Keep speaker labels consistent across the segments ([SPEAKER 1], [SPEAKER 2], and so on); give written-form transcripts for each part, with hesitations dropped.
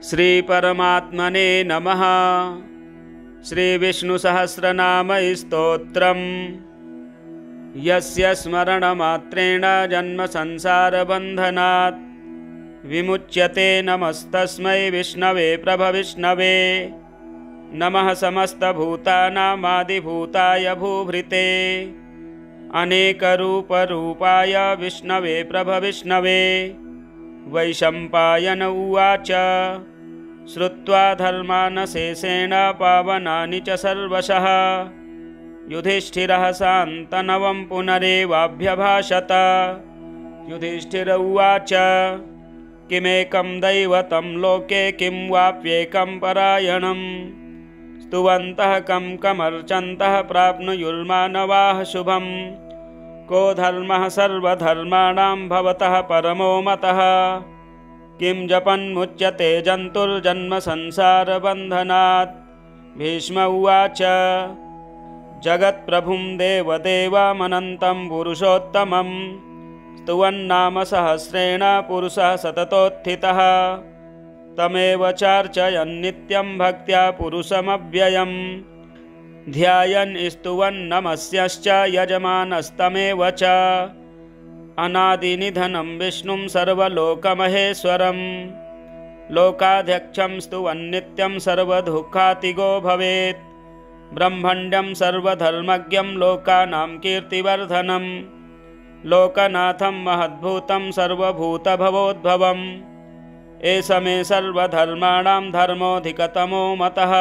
[SPEAKER 1] श्रीपरमात्मने नमः। श्रीविष्णुसहस्रनामस्तोत्रम् यस्य स्मरणमात्रेण जन्मसंसारबन्धनात् विमुच्यते। नमस्तस्मै विष्णवे प्रभविष्णवे। नमः समस्तभूतानामादिभूताय भूभृते अनेकरूपरूपाय विष्णवे प्रभविष्णवे। वैशम्पायन उवाच श्रुत्वा धर्मानशेषेण पावनानि च सर्वशः युधिष्ठिरः शान्तनवं पुनरेवाभ्यभाषत। युधिष्ठिर उवाच किमेकं दैवतं लोके किं वाप्येकं परायणं स्तुवन्तः कं कमर्चन्तः प्राप्नुयुर्मानवाः शुभम्। को धर्मः सर्वधर्माणां भवतः परमो मतः किं जपन्मुच्यते जन्तुर्जन्मसंसारबन्धनात्। भीष्म उवाच जगत्प्रभुं देवदेवमनन्तं पुरुषोत्तमं स्तुवन्नाम सहस्रेण पुरुषः सततोत्थितः। तमेव चार्चयन्नित्यं भक्त्या पुरुषमव्ययम् ध्यायन् स्तुवन् नमस्यश्च यजमानस्तमेव च। अनादिनिधनं विष्णुं सर्वलोकमहेश्वरं लोकाध्यक्षं स्तुवन्नित्यं सर्वदुःखातिगो भवेत्। ब्रह्मण्यं सर्वधर्मज्ञं लोकानां कीर्तिवर्धनं लोकनाथं महद्भूतं सर्वभूतभवोद्भवम्। एष मे सर्वधर्माणां धर्मोऽधिकतमो मतः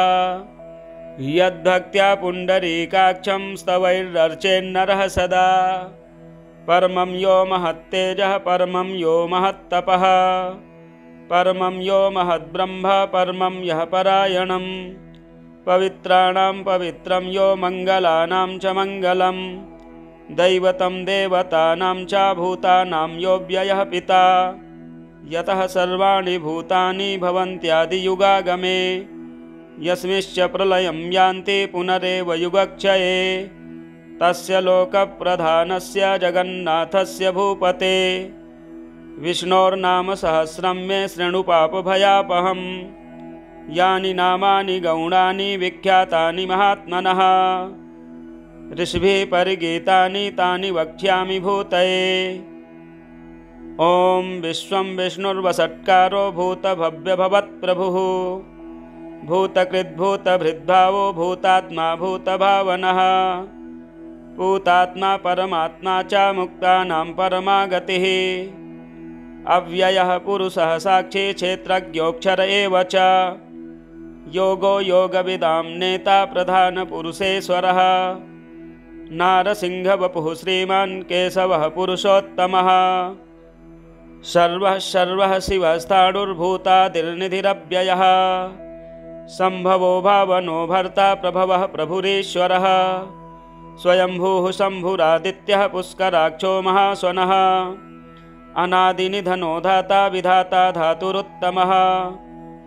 [SPEAKER 1] यद्भक्त्या पुण्डरीकाक्षं स्तवैरर्चेन्नरः सदा। परमं यो महत्तेजः परमं यो महत्तपः परमं यो महद्ब्रह्म परमं यः परायणं। पवित्राणां पवित्रं यो मङ्गलानां च मङ्गलं दैवतं देवतानां च भूतानां यो व्ययः पिता। यतः सर्वाणि भूतानि भवन्त्यादियुगागमे यस्मिंश्च प्रलयं यान्ति पुनरेव युगक्षये। तस्य लोकप्रधानस्य जगन्नाथस्य भूपते विष्णोर्नाम सहस्रं मे शृणु पापभयापहम्। यानि नामानि गौणानि विख्यातानि महात्मनः ऋषिभिः परिगीतानि तानि वक्ष्यामि भूतये। ॐ विश्वं विष्णुर्वषट्कारो भूतभव्यभवत्प्रभुः भूतकृद्भूतभृद्भावो भूतात्मा भूतभावनः भूतात्मा परमात्मा च मुक्तानां परमागतिः। अव्ययः पुरुषः साक्षी क्षेत्रज्ञोऽक्षर एव च योगो योगविदां नेता प्रधानपुरुषेश्वरः। नारसिंहवपुः श्रीमान् केशवः पुरुषोत्तमः सर्वः सर्वः शिवस्थाणुर्भूतादिर्निधिरव्ययः। सम्भवो भावनो भर्ता प्रभवः प्रभुरीश्वरः। स्वयंभूः शम्भुरादित्यः पुष्कराक्षो महाश्वनः अनादिनिधनो धाता विधाता धातुरुत्तमः।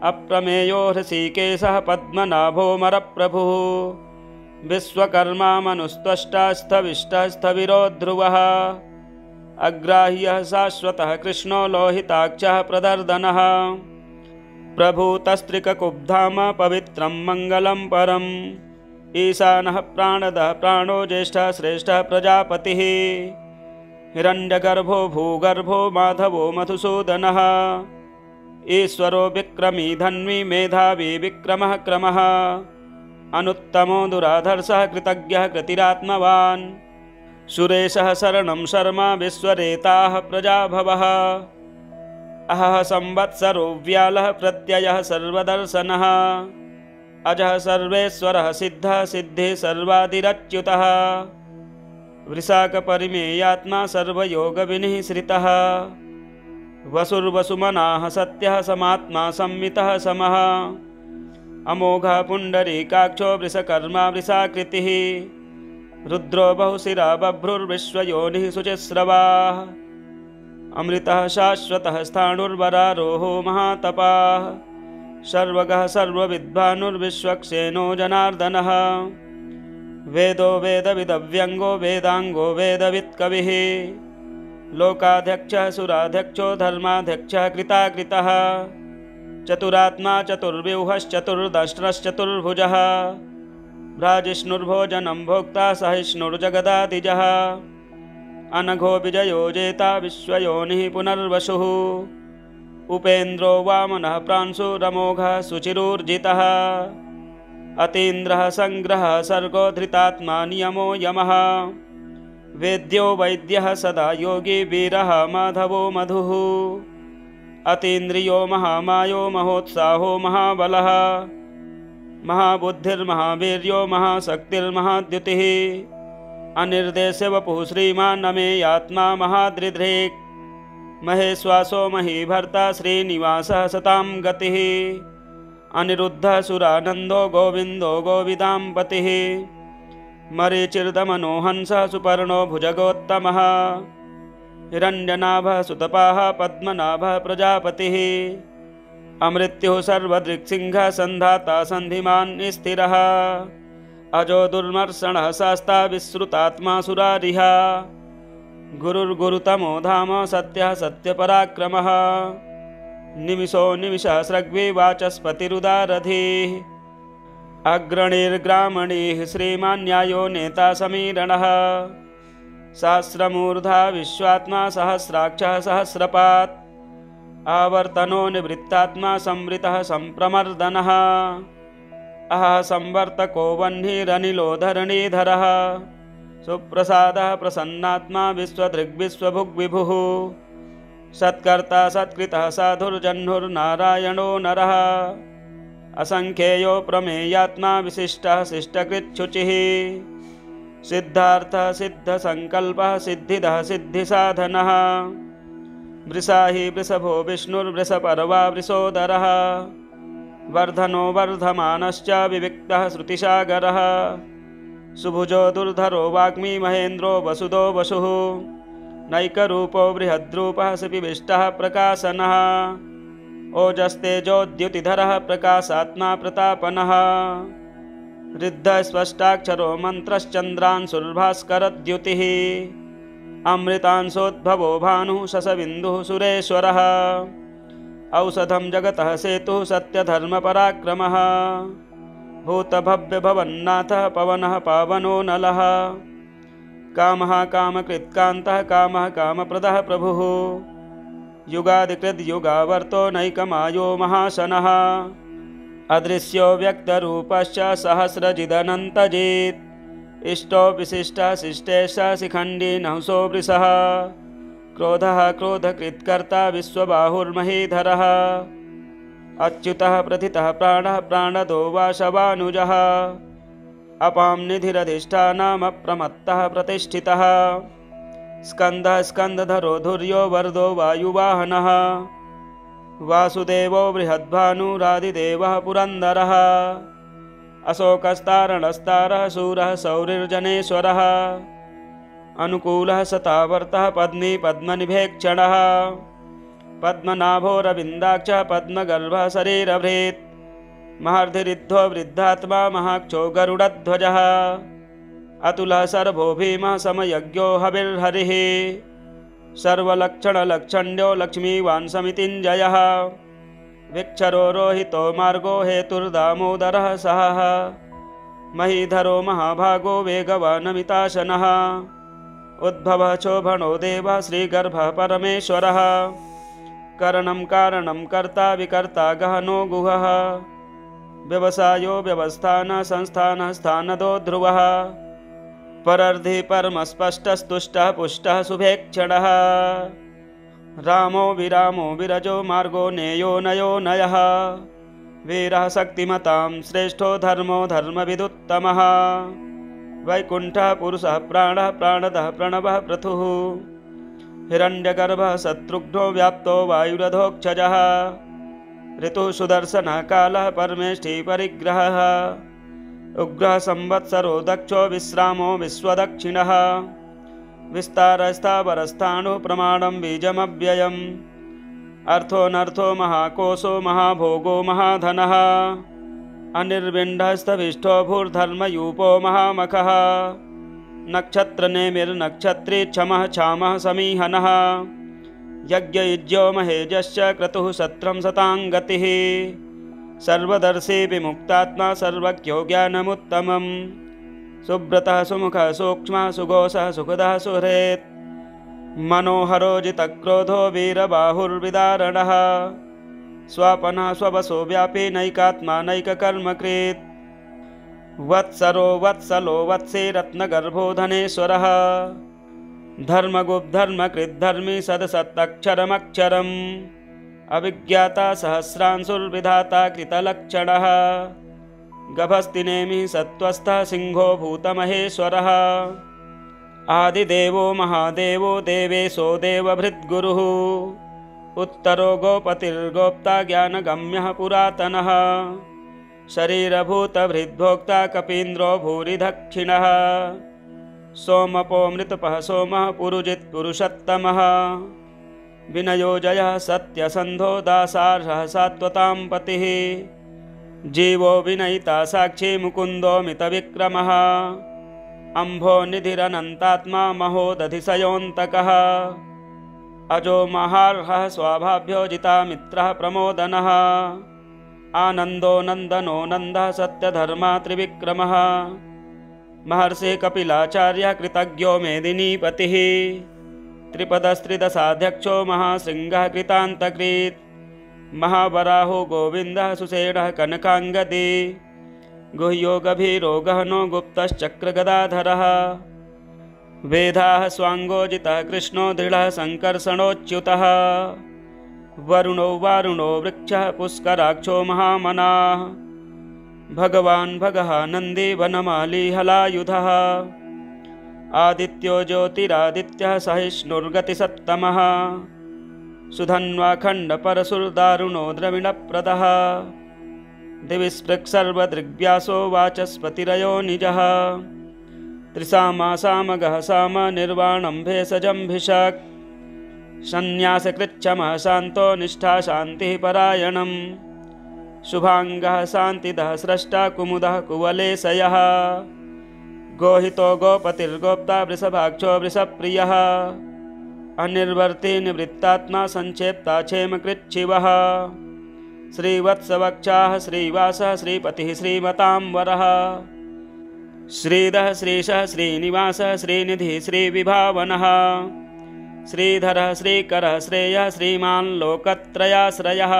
[SPEAKER 1] अप्रमेयो हृषीकेशः पद्मनाभो मरप्रभुः विश्वकर्मा मनुस्त्वष्टा स्थविष्टः स्थविरो ध्रुवः। अग्राह्यः शाश्वतः कृष्णो लोहिताक्षः प्रदर्दनः प्रभूतस्त्रिककुब्धाम पवित्रं मङ्गलं परम्। ईशानः प्राणदः प्राणो ज्येष्ठः श्रेष्ठः प्रजापतिः हिरण्यगर्भो भूगर्भो माधवो मधुसूदनः। ईश्वरो विक्रमी धन्वी मेधावी विक्रमः क्रमः अनुत्तमो दुराधर्षः कृतज्ञः कृतिरात्मवान्। सुरेशः शरणं शर्मा विश्वरेताः प्रजाभवः। अहः संवत्सरो व्यालः प्रत्ययः सर्वदर्शनः अजः सर्वेश्वरः सिद्धः सिद्धिः सर्वादिरच्युतः। वृषाकपरिमेयात्मा सर्वयोगविनिःश्रितः वसुर्वसुमनाः सत्यः समात्मा संमितः समः। अमोघः पुण्डरीकाक्षो वृषकर्मा वृषाकृतिः रुद्रो बहुशिरा बभ्रुर्विश्वयोनिः शुचिस्रवाः। अमृतः शाश्वतः स्थाणुर्वरारोहो महातपाः सर्वगः सर्वविद्वानुर्विश्वक्सेनो जनार्दनः। वेदो वेदविदव्यङ्गो वेदाङ्गो वेदवित्कविः लोकाध्यक्षः सुराध्यक्षो धर्माध्यक्षः कृताकृतः चतुरात्मा चतुर्व्यूहश्चतुर्दष्ट्रश्चतुर्भुजः भ्राजिष्णुर्भोजनं भोक्ता सहिष्णुर्जगदादिजः अनघो विजयो जेता विश्वयोनिः पुनर्वसुः उपेन्द्रो वामनः प्रांशुरमोघः शुचिरूर्जितः अतीन्द्रः संग्रहः सर्गो धृतात्मा नियमो यमः वेद्यो वैद्यः सदा योगी वीरः माधवो मधुः अतीन्द्रियो महामायो महोत्साहो महाबलः महाबुद्धिर्महावीर्यो महाशक्तिर्महाद्युतिः अनिर्देश्य वपुः श्रीमान् अमेयात्मा महादृधृक् महेश्वासो महीभर्ता श्रीनिवासः सतां गतिः अनिरुद्धः सुरानन्दो गोविन्दो गोविदां पतिः मरीचिर्दमनो हंसः सुपर्णो भुजगोत्तमः हिरण्यनाभः सुतपाः पद्मनाभः प्रजापतिः अमृत्युः सर्वदृक्सिंहः सन्धाता सन्धिमान् स्थिरः अजो दुर्मर्षणः शास्ता विश्रुतात्मा सुरारिः गुरुर्गुरुतमो धाम सत्यः सत्यपराक्रमः निमिषो निमिषः सृग्वी वाचस्पतिरुदारधिः अग्रणीर्ग्रामणीः श्रीमान् न्यायो नेता समीरणः सहस्रमूर्धा विश्वात्मा सहस्राक्षः सहस्रपात् आवर्तनो निवृत्तात्मा संवृतः संप्रमर्दनः अहः संवर्तको वह्निरनिलो धरणीधरः सुप्रसादः प्रसन्नात्मा विश्वदृग्विश्वभुग्विभुः सत्कर्ता सत्कृतः साधुर्जह्नुर्नारायणो नरः असंख्येयो प्रमेयात्मा विशिष्टः शिष्टकृच्छुचिः सिद्धार्थः सिद्धसंकल्पः सिद्धिदः सिद्धिसाधनः वृषाहि वृषभो विष्णुर्वृषपर्वा वृषोदरः वर्धनो वर्धमानश्च विविक्तः श्रुतिसागरः सुभुजो दुर्धरो वाग्मी महेन्द्रो वसुदो वसुः नैकरूपो बृहद्रूपः शिपिविष्टः प्रकाशनः ओजस्तेजोद्युतिधरः प्रकाशात्मा प्रतापनः ऋद्धस्पष्टाक्षरो मन्त्रश्चन्द्रांशुर्भास्करद्युतिः अमृतांशोद्भवो भानुः शशबिन्दुः सुरेश्वरः औषधं जगतः सेतुः सत्यधर्मपराक्रमः भूतभव्यभवन्नाथः पवनः पावनो नलः कामः कामकृत्कान्तः कामः कामप्रदः प्रभुः युगादिकृद्युगावर्तो नैकमायो महाशनः अदृश्यो व्यक्तरूपश्च सहस्रजिदनन्तजित् इष्टो विशिष्टः शिष्टेश शिखण्डी नहुसो वृषः क्रोधः क्रोधकृत्कर्ता विश्वबाहुर्महीधरः अच्युतः प्रथितः प्राणः प्राणदो वाशवानुजः अपां निधिरधिष्ठानमप्रमत्तः प्रतिष्ठितः स्कन्दः स्कन्दधरो धुर्यो वरदो वायुवाहनः वासुदेवो बृहद्भानुरादिदेवः पुरन्दरः अशोकस्तारणस्तारः शूरः सौरिर्जनेश्वरः अनुकूलः सतावर्तः पद्मी पद्मनिभेक्षणः पद्मनाभोरविन्दाक्षः पद्मगर्भः शरीरभृत् महर्धिरिद्धो वृद्धात्मा महाक्षो गरुडध्वजः अतुलः सर्वो भीमः समयज्ञो हविर्हरिः सर्वलक्षणलक्षण्यो लक्ष्मीवान् समितिञ्जयः विक्षरो रोहितो मार्गो हेतुर्दामोदरः सहः महीधरो महाभागो वेगवानमिताशनः उद्भवः शोभनो देवः श्रीगर्भः परमेश्वरः करणं कारणं कर्ता विकर्ता गहनो गुहः व्यवसायो व्यवस्थानः संस्थानः स्थानदो ध्रुवः परर्धि परमस्पष्टस्तुष्टः पुष्टः शुभेक्षणः रामो विरामो विरजो मार्गो नेयो नयो नयः वीरः शक्तिमतां श्रेष्ठो धर्मो धर्मविदुत्तमः वैकुण्ठः पुरुषः प्राणः प्राणदः प्रणवः पृथुः हिरण्यगर्भः शत्रुघ्नो व्याप्तो वायुरधोक्षजः ऋतुः सुदर्शनः कालः परमेष्ठी परिग्रहः उग्रः संवत्सरो दक्षो विश्रामो विश्वदक्षिणः विस्तारस्थावरस्थाणुः प्रमाणं बीजमव्ययम् अर्थोऽनर्थो महाकोशो महाभोगो महाधनः अनिर्विण्ढस्तविष्ठो भूर्धर्मयूपो महामखः नक्षत्रनेमिर्नक्षत्री क्षमः क्षामः समीहनः यज्ञयुज्यो महेजश्च क्रतुः सत्रं सतां गतिः सर्वदर्शी विमुक्तात्मा सर्वज्ञो ज्ञानमुत्तमं सुब्रतः सुमुखः सूक्ष्मः सुघोषः सुखदः सुहृत् मनोहरो जितक्रोधो वीरबाहुर्विदारणः स्वपनः स्ववसो व्यापी नैकात्मा नैककर्मकृत् वत्सरो वत्सलो वत्से रत्नगर्भो धनेश्वरः धर्मगुप्धर्मकृद्धर्मी सदसत्तक्षरमक्षरम् अविज्ञाता सहस्रांशुर्विधाता कृतलक्षणः गभस्तिनेमिः सत्त्वस्थः सिंहो भूतमहेश्वरः आदिदेवो महादेवो देवेशो देवभृद्गुरुः उत्तरो गोपतिर्गोप्ता ज्ञानगम्यः पुरातनः शरीरभूतभृद्भोक्ता कपीन्द्रो भूरिदक्षिणः सोमपो मृतपः सोमः पुरुजित् पुरुषोत्तमः विनयो जयः सत्यसन्धो दासार्हः सात्वतां पतिः जीवो विनयिता साक्षी मुकुन्दो मितविक्रमः अम्भो निधिरनन्तात्मा महोदधिशयोऽन्तकः अजो महार्हः स्वाभाभ्यो जिता मित्रः प्रमोदनः आनन्दो नन्दनो नन्दः सत्यधर्मा त्रिविक्रमः महर्षिः कपिलाचार्यः कृतज्ञो मेदिनीपतिः त्रिपदस्त्रिदशाध्यक्षो महाशृङ्गः कृतान्तकृत् महावराहो गोविन्दः सुषेणः कनकाङ्गदी गुह्यो गभीरो गहनो गुप्तश्चक्रगदाधरः वेदाः स्वाङ्गोजितः कृष्णो दृढः सङ्कर्षणोच्युतः वरुणो वारुणो वृक्षः पुष्कराक्षो महामनाः भगवान् भगः नन्दी वनमाली हलायुधः आदित्यो ज्योतिरादित्यः सहिष्णुर्गतिसत्तमः सुधन्वाखण्डपरशुर्दारुणो द्रविणप्रदः दिविस्पृक्सर्वदृग्व्यासो वाचस्पतिरयो निजः त्रिसामासामगः साम निर्वाणं भेषजम्भिषक् सन्न्यासकृच्छमः शान्तो निष्ठा शान्तिः परायणम् शुभाङ्गः शान्तिदः स्रष्टा कुमुदः कुवलेशयः गोहितो गोपतिर्गोप्ता वृषभाक्षो वृषप्रियः अनिर्वर्ती निवृत्तात्मा संक्षेप्ता क्षेमकृच्छिवः श्रीवत्सवक्षाः श्रीवासः श्रीपतिः श्रीमताम्बरः श्रीधः श्रीशः श्रीनिवासः श्रीनिधिः श्रीविभावनः श्रीधरः श्रीकरः श्रेयः श्रीमान् लोकत्रयाश्रयः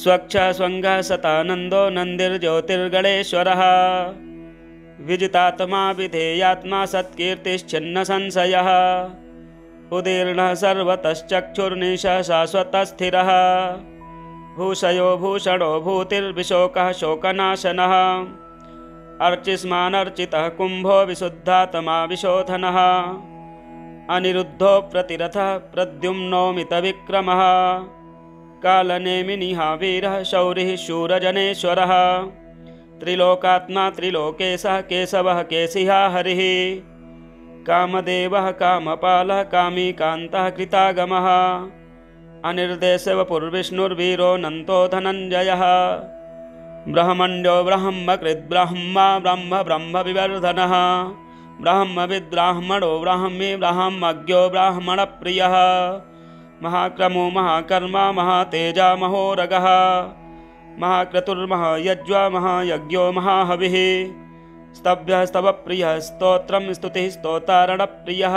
[SPEAKER 1] स्वक्षः स्वङ्गः सतानन्दो नन्दिर्ज्योतिर्गणेश्वरः विजितात्मा विधेयात्मा सत्कीर्तिश्छिन्नसंशयः उदीर्णः सर्वतश्चक्षुर्निशः शाश्वतस्थिरः भूषयो भूषणो भूतिर्विशोकः शोकनाशनः अर्चिस्मानर्चितः कुम्भो विशुद्धात्मा विशोधनः अनिरुद्धो प्रतिरथः प्रद्युम्नो मितविक्रमः कालनेमिनिः वीरः शौरिः शूरजनेश्वरः त्रिलोकात्मा त्रिलोकेशः केशवः केशिहा हरिः कामदेवः कामपालः कामीकान्तः कृतागमः अनिर्देशवपुर्विष्णुर्वीरो नन्तो धनञ्जयः ब्रह्मण्यो ब्रह्मकृद्ब्रह्मा ब्रह्म ब्रह्मविवर्धनः ब्राह्मविद्ब्राह्मणो ब्राह्मी ब्राह्मज्ञो ब्राह्मणप्रियः महाक्रमो महाकर्मा महातेजा महोरगः महाक्रतुर्महायज्वा महायज्ञो महाहविः स्तभ्यः स्तवप्रियः स्तोत्रं स्तुतिः स्तोतारणप्रियः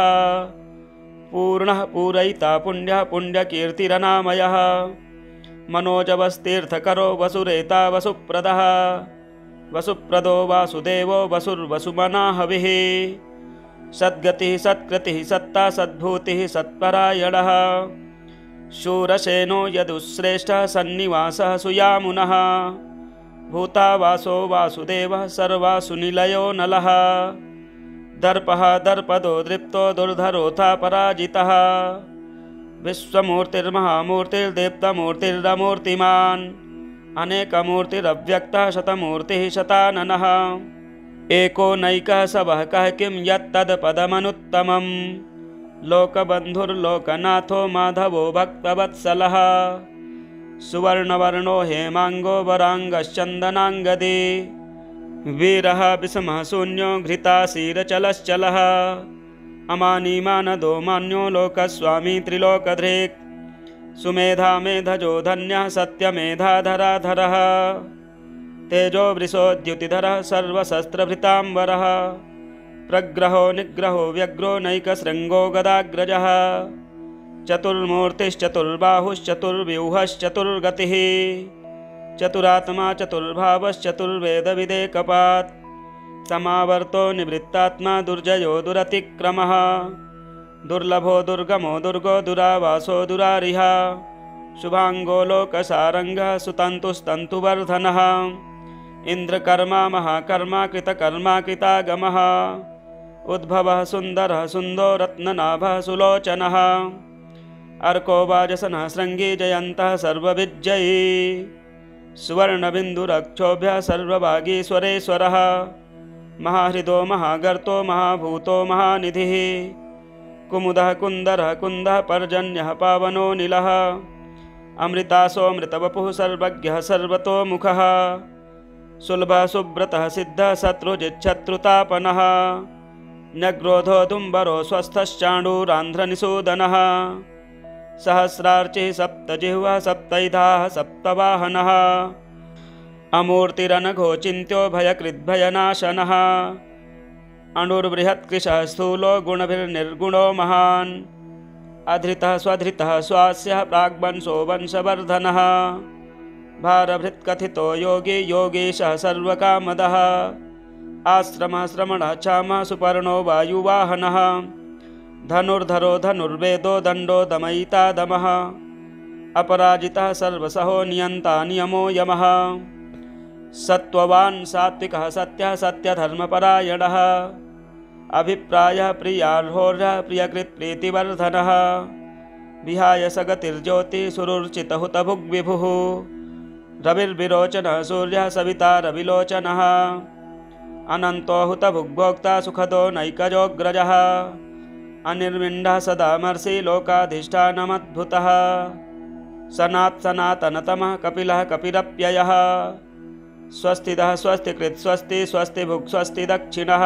[SPEAKER 1] पूर्णः पूरयिता पुण्यः पुण्यकीर्तिरनामयः मनोजवस्तीर्थकरो वसुरेता वसुप्रदः वसुप्रदो वासुदेवो वसुर्वसुमना हविः सद्गतिः सत्कृतिः सत्ता सद्भूतिः सत्परायणः शूरसेनो यदुश्रेष्ठः सन्निवासः सुयामुनः भूतावासो वासुदेवः सर्वासुनिलयो नलः दर्पः दर्पदो दृप्तो दुर्धरोऽथा पराजितः विश्वमूर्तिर्महामूर्तिर्देप्तमूर्तिरमूर्तिमान् अनेकमूर्तिरव्यक्तः शतमूर्तिः शताननः एको नैकः सवः कः किं यत्तत्पदमनुत्तमम् लोकबन्धुर्लोकनाथो माधवो भक्तवत्सलः सुवर्णवर्णो हेमाङ्गो वराङ्गश्चन्दनाङ्गदी वीरः विषमः शून्यो घृताशीरचलश्चलः अमानीमानदो मान्यो लोकस्वामी त्रिलोकधृक् सुमेधा मेधजो धन्यः सत्यमेधाधराधरः तेजो वृषोद्युतिधरः सर्वशस्त्रभृताम्बरः प्रग्रहो निग्रहो व्यग्रो नैकशृङ्गो गदाग्रजः चतुर्मूर्तिश्चतुर्बाहुश्चतुर्व्यूहश्चतुर्गतिः चतुरात्मा चतुर्भावश्चतुर्वेदविदेकपात् समावर्तो निवृत्तात्मा दुर्जयो दुरतिक्रमः दुर्लभो दुर्गमो दुर्गो दुरावासो दुरारिः शुभांगो लोकसारंगः सुतन्तुस्तन्तुवर्धनः इंद्रकर्मा महाकर्मा कृतकर्मा कृतागमः उद्भवः सुन्दरः सुन्दो रत्ननाभः सुलोचनः अर्को वाजसनः शृङ्गी जयन्तः सर्वविजयी सुवर्णबिन्दुरक्षोभ्यः सर्वभागीश्वरेश्वरः महाहृदो महागर्तो महाभूतो महानिधिः कुमुदः कुन्दरः कुन्दः पर्जन्यः पावनो नीलः अमृतासोऽमृतवपुः सर्वज्ञः सर्वतोमुखः सुलभः सुब्रतः सिद्धः शत्रुजिच्छत्रुतापनः न्यग्रोधो दुम्बरो स्वस्थश्चाण्डूरान्ध्रनिषूदनः सहस्रार्चिः सप्तजिह्वः सप्तैधाः सप्तवाहनः अमूर्तिरनघो चिन्त्यो भयकृद्भयनाशनः अणुर्बृहत्कृशः स्थूलो गुणभिर्निर्गुणो महान् अधृतः स्वधृतः स्वास्यः प्राग्वंशो वंशवर्धनः भारभृत्कथितो योगी योगीशः सर्वकामदः आश्रमः श्रमणः क्षामः सुपर्णो वायुवाहनः धनुर्धरो धनुर्वेदो दण्डो दमयिता दमः अपराजितः सर्वसहो नियन्ता नियमो यमः सत्त्ववान् सात्विकः सत्यः सत्यधर्मपरायणः अभिप्रायः प्रियार्होर्यः प्रियकृत्प्रीतिवर्धनः विहाय सगतिर्ज्योतिः सुरुचितहुतभुग्विभुः रविर्विरोचनः सूर्यः सविता रविलोचनः अनन्तो हुतभुग्भोक्ता सुखदो नैकजोऽग्रजः अनिर्विण्डः सदामर्षि लोकाधिष्ठानमद्भुतः सनातनतमः कपिलः कपिरप्ययः स्वस्तिदः स्वस्तिकृत् स्वस्ति स्वस्तिभुक् स्वस्ति दक्षिणः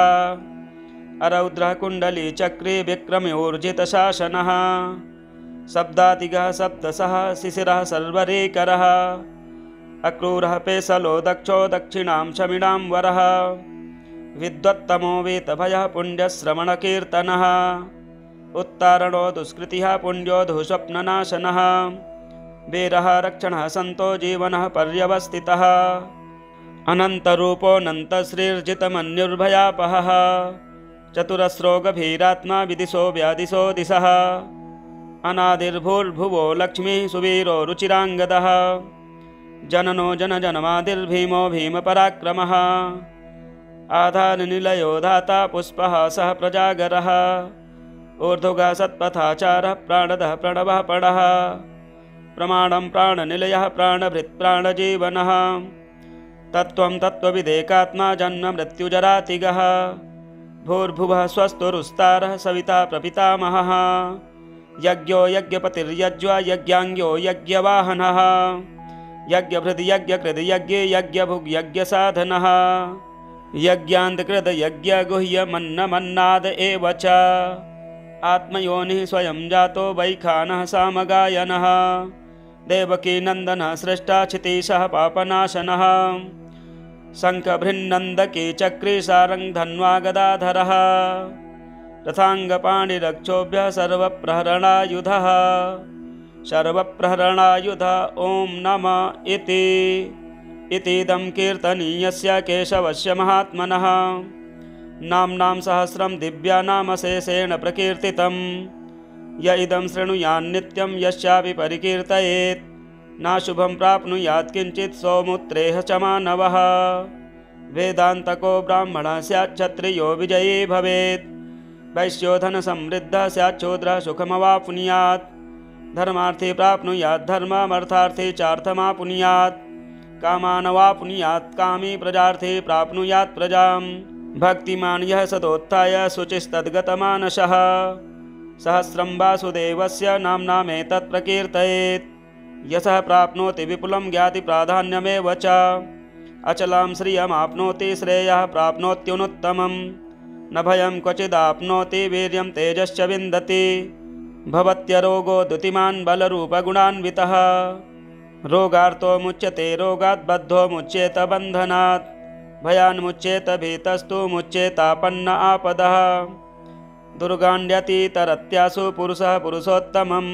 [SPEAKER 1] अरौद्रः कुण्डली चक्री विक्रम्योर्जितशासनः शब्दातिगः सप्तसः शिशिरः सर्वरेकरः अक्रूरः पेशलो दक्षो दक्षिणां शमिणां वरः विद्वत्तमो वेतभयः पुण्यश्रवणकीर्तनः उत्तारणो दुष्कृतिः पुण्यो धुस्वप्ननाशनः वीरः रक्षणः सन्तो जीवनः पर्यवस्थितः अनन्तरूपोऽनन्तश्रीर्जितमन्युर्भयापहः चतुरस्रो गभीरात्मा विदिशो व्यादिशो दिशः अनादिर्भूर्भुवो लक्ष्मीः सुवीरो रुचिराङ्गदः जननो जनजनमादिर्भीमो भीमपराक्रमः आधारनिलयो धाता पुष्पः सह प्रजागरः ऊर्ध्वगः सत्पथाचारः प्राणदः प्रणवः पणः प्रमाणं प्राणनिलयः प्राणभृत् प्राणजीवनः तत्त्वं तत्त्वविदेकात्मा जन्म मृत्युजरातिगः भूर्भुवः स्वस्तुरुस्तारः सविता प्रपितामहः यज्ञो यज्ञपतिर्यज्वा यज्ञाङ्ग्यो यज्ञवाहनः यज्ञभृद् यज्ञकृद् यज्ञे यज्ञभुग् यज्ञसाधनः यज्ञान्तकृद् यज्ञगुह्यमन्नमन्नाद एव च आत्मयोनिः स्वयं जातो वैखानः सामगायनः देवकीनन्दनः सृष्टा क्षितीशः पापनाशनः शङ्खभृन्नन्दकी चक्री सारङ्गधन्वा गदाधरः रथाङ्गपाणिरक्षोभ्यः सर्वप्रहरणायुधः ॐ नमः इतीदं कीर्तनीयस्य केशवस्य महात्मनः नाम्नां सहस्रं दिव्यानामशेषेण प्रकीर्तितं य इदं शृणुयान्नित्यं यस्यापि परिकीर्तयेत् नाशुभं प्राप्नुयात् किञ्चित् सौमुत्रेह च मानवः वेदान्तको ब्राह्मणः स्यात् क्षत्रियो विजयी भवेत् वैश्यो धनसमृद्धः स्यात् शूद्रः सुखमवाप्नुयात् धर्मार्थी प्राप्नुयात् धर्ममर्थार्थी चार्थमाप्नुयात् कामानवाप्नुयात् कामी प्रजार्थी प्राप्नुयात् प्रजां भक्तिमान् यः सदोत्थाय शुचिस्तद्गतमानसः सहस्रं वासुदेवस्य नाम्नामेतत् प्रकीर्तयेत् यशः प्राप्नोति विपुलं ज्ञातिप्राधान्यमेव च अचलां श्रियमाप्नोति श्रेयः प्राप्नोत्युनुत्तमं न भयं क्वचिदाप्नोति वीर्यं तेजश्च विन्दति भवत्यरोगो द्युतिमान् बलरूपगुणान्वितः रोगार्तो मुच्यते रोगात् बद्धो मुच्येत बन्धनात् भयान्मुच्येत भीतस्तु मुच्येतापन्न आपदः दुर्गाण्यतितरत्यासु पुरुषः पुरुषोत्तमं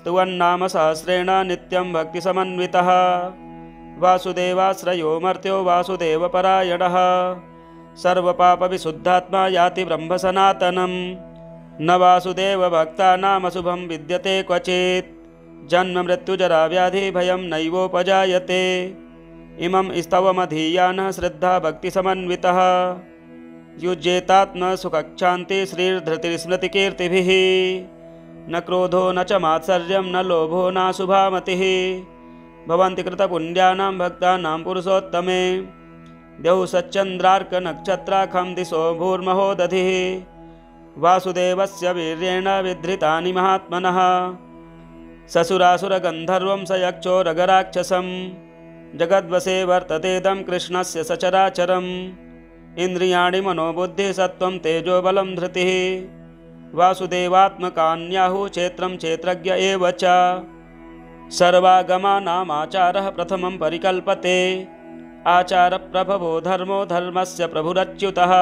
[SPEAKER 1] स्तुवन्नाम सहस्रेण नित्यं भक्तिसमन्वितः वासुदेवाश्रयो मर्त्यो वासुदेवपरायणः सर्वपापविशुद्धात्मा याति ब्रह्मसनातनं न वासुदेवभक्तानामशुभं विद्यते क्वचित् जन्म मृत्युजरा व्याधि भयं नैवोपजायते इमं स्तवमधीयानः श्रद्धा भक्तिसमन्वितः युज्येतात्मसुखक्षान्ति श्रीर्धृतिस्मृतिकीर्तिभिः न क्रोधो न च मात्सर्यं न लोभो नाशुभामतिः भवन्ति कृतपुण्यानां भक्तानां पुरुषोत्तमे द्यौः सच्चन्द्रार्कनक्षत्राखं दिशो भूर्महोदधिः वासुदेवस्य वीर्येण विधृतानि महात्मनः ससुरासुरगन्धर्वं स यक्षोरगराक्षसं जगद्वशे वर्ततेदं कृष्णस्य सचराचरम् इन्द्रियाणि मनोबुद्धिसत्त्वं तेजोबलं धृतिः वासुदेवात्मकान्याहुः क्षेत्रं क्षेत्रज्ञ एव च सर्वागमानामाचारः प्रथमं परिकल्पते आचारप्रभवो धर्मो धर्मस्य प्रभुरच्युतः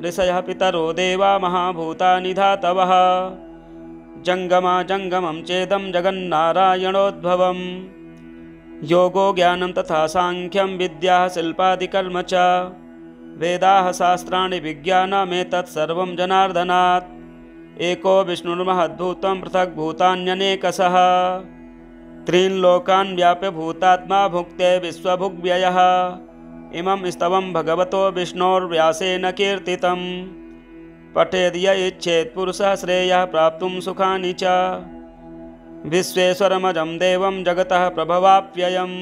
[SPEAKER 1] ऋषयः पितरो देवा महाभूतानि धातवः जङ्गमं चेदं जगन्नारायणोद्भवम् योगो ज्ञानं तथा साङ्ख्यं विद्या शिल्पादिकर्म च वेदाः शास्त्राणि विज्ञानमेतत् सर्वं जनार्दनात् एको विष्णुर्महद्भूतं पृथग्भूतान्यनेकशः त्रीन् लोकान् व्याप्य भूतात्मा भुक्ते विश्वभुग्व्ययः इमं स्तवं भगवतो विष्णोर्व्यासेन कीर्तितं पठेद् य इच्छेत् पुरुषः श्रेयः प्राप्तुं सुखानि च विश्वेश्वरमजं देवं जगतः प्रभवाप्ययम्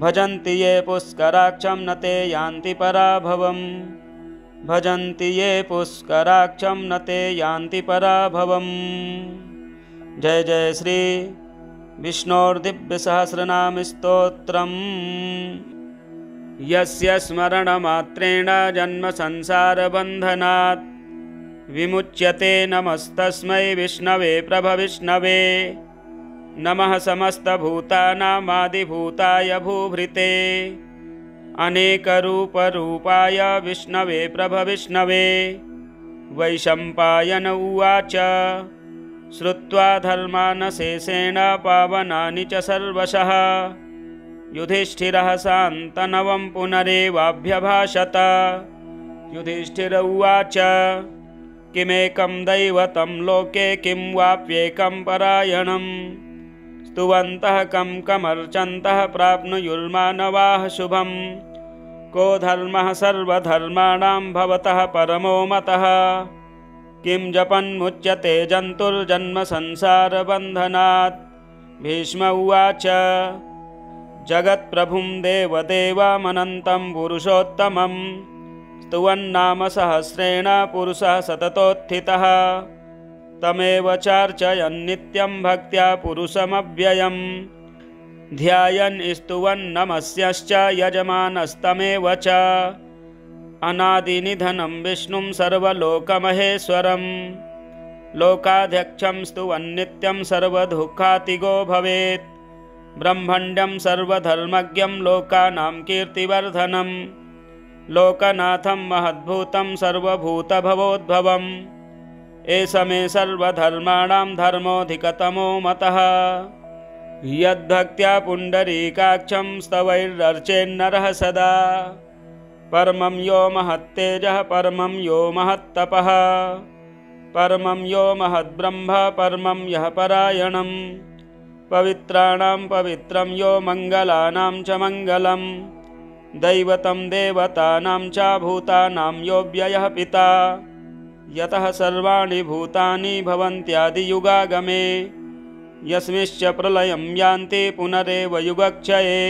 [SPEAKER 1] भजन्ति ये पुष्कराक्षं न ते यान्ति पराभवम् भजन्ति ये पुष्कराक्षं न ते यान्ति पराभवम्। जय जय श्री विष्णोर्दिव्यसहस्रनामस्तोत्रम् यस्य स्मरणमात्रेण जन्म संसारबन्धनात् विमुच्यते नमस्तस्मै विष्णवे प्रभविष्णवे नमः समस्तभूतानामादिभूताय भूभृते अनेकरूपरूपाय विष्णवे प्रभविष्णवे। वैशम्पायन उवाच श्रुत्वा धर्मानशेषेण पावनानि च सर्वशः युधिष्ठिरः शान्तनवं पुनरेवाभ्यभाषत। युधिष्ठिर उवाच किमेकं दैवतं लोके किं वाप्येकं परायणम् स्तुवन्तः कं कमर्चन्तः प्राप्नुयुर्मानवाः शुभम् को धर्मः सर्वधर्माणां भवतः परमो मतः किं जपन्मुच्यते जन्तुर्जन्म संसारबन्धनात्। भीष्म उवाच जगत्प्रभुं देवदेवमनन्तं पुरुषोत्तमं स्तुवन्नाम सहस्रेण पुरुषः सततोत्थितः तमेव चार्चयन् नित्यं भक्त्या पुरुषमव्ययम् ध्यायन् स्तुवन्नमस्यश्च यजमानस्तमेव च अनादिनिधनं विष्णुं सर्वलोकमहेश्वरं लोकाध्यक्षं स्तुवन्नित्यं सर्वदुःखातिगो भवेत् ब्रह्मण्यं सर्वधर्मज्ञं लोकानां कीर्तिवर्धनं लोकनाथं महद्भूतं सर्वभूतभवोद्भवम् एष मे सर्वधर्माणां धर्मोऽधिकतमो मतः यद्भक्त्या पुण्डरीकाक्षं स्तवैरर्चेन्नरः सदा परमं यो महत्तेजः परमं यो महत्तपः परमं यो महद्ब्रह्म परमं यः परायणं पवित्राणां पवित्रं यो मङ्गलानां च मङ्गलं दैवतं देवतानां च भूतानां यो व्ययः पिता यतः सर्वाणि भूतानि भवन्त्यादियुगागमे यस्मिंश्च प्रलयं यान्ति पुनरेव युगक्षये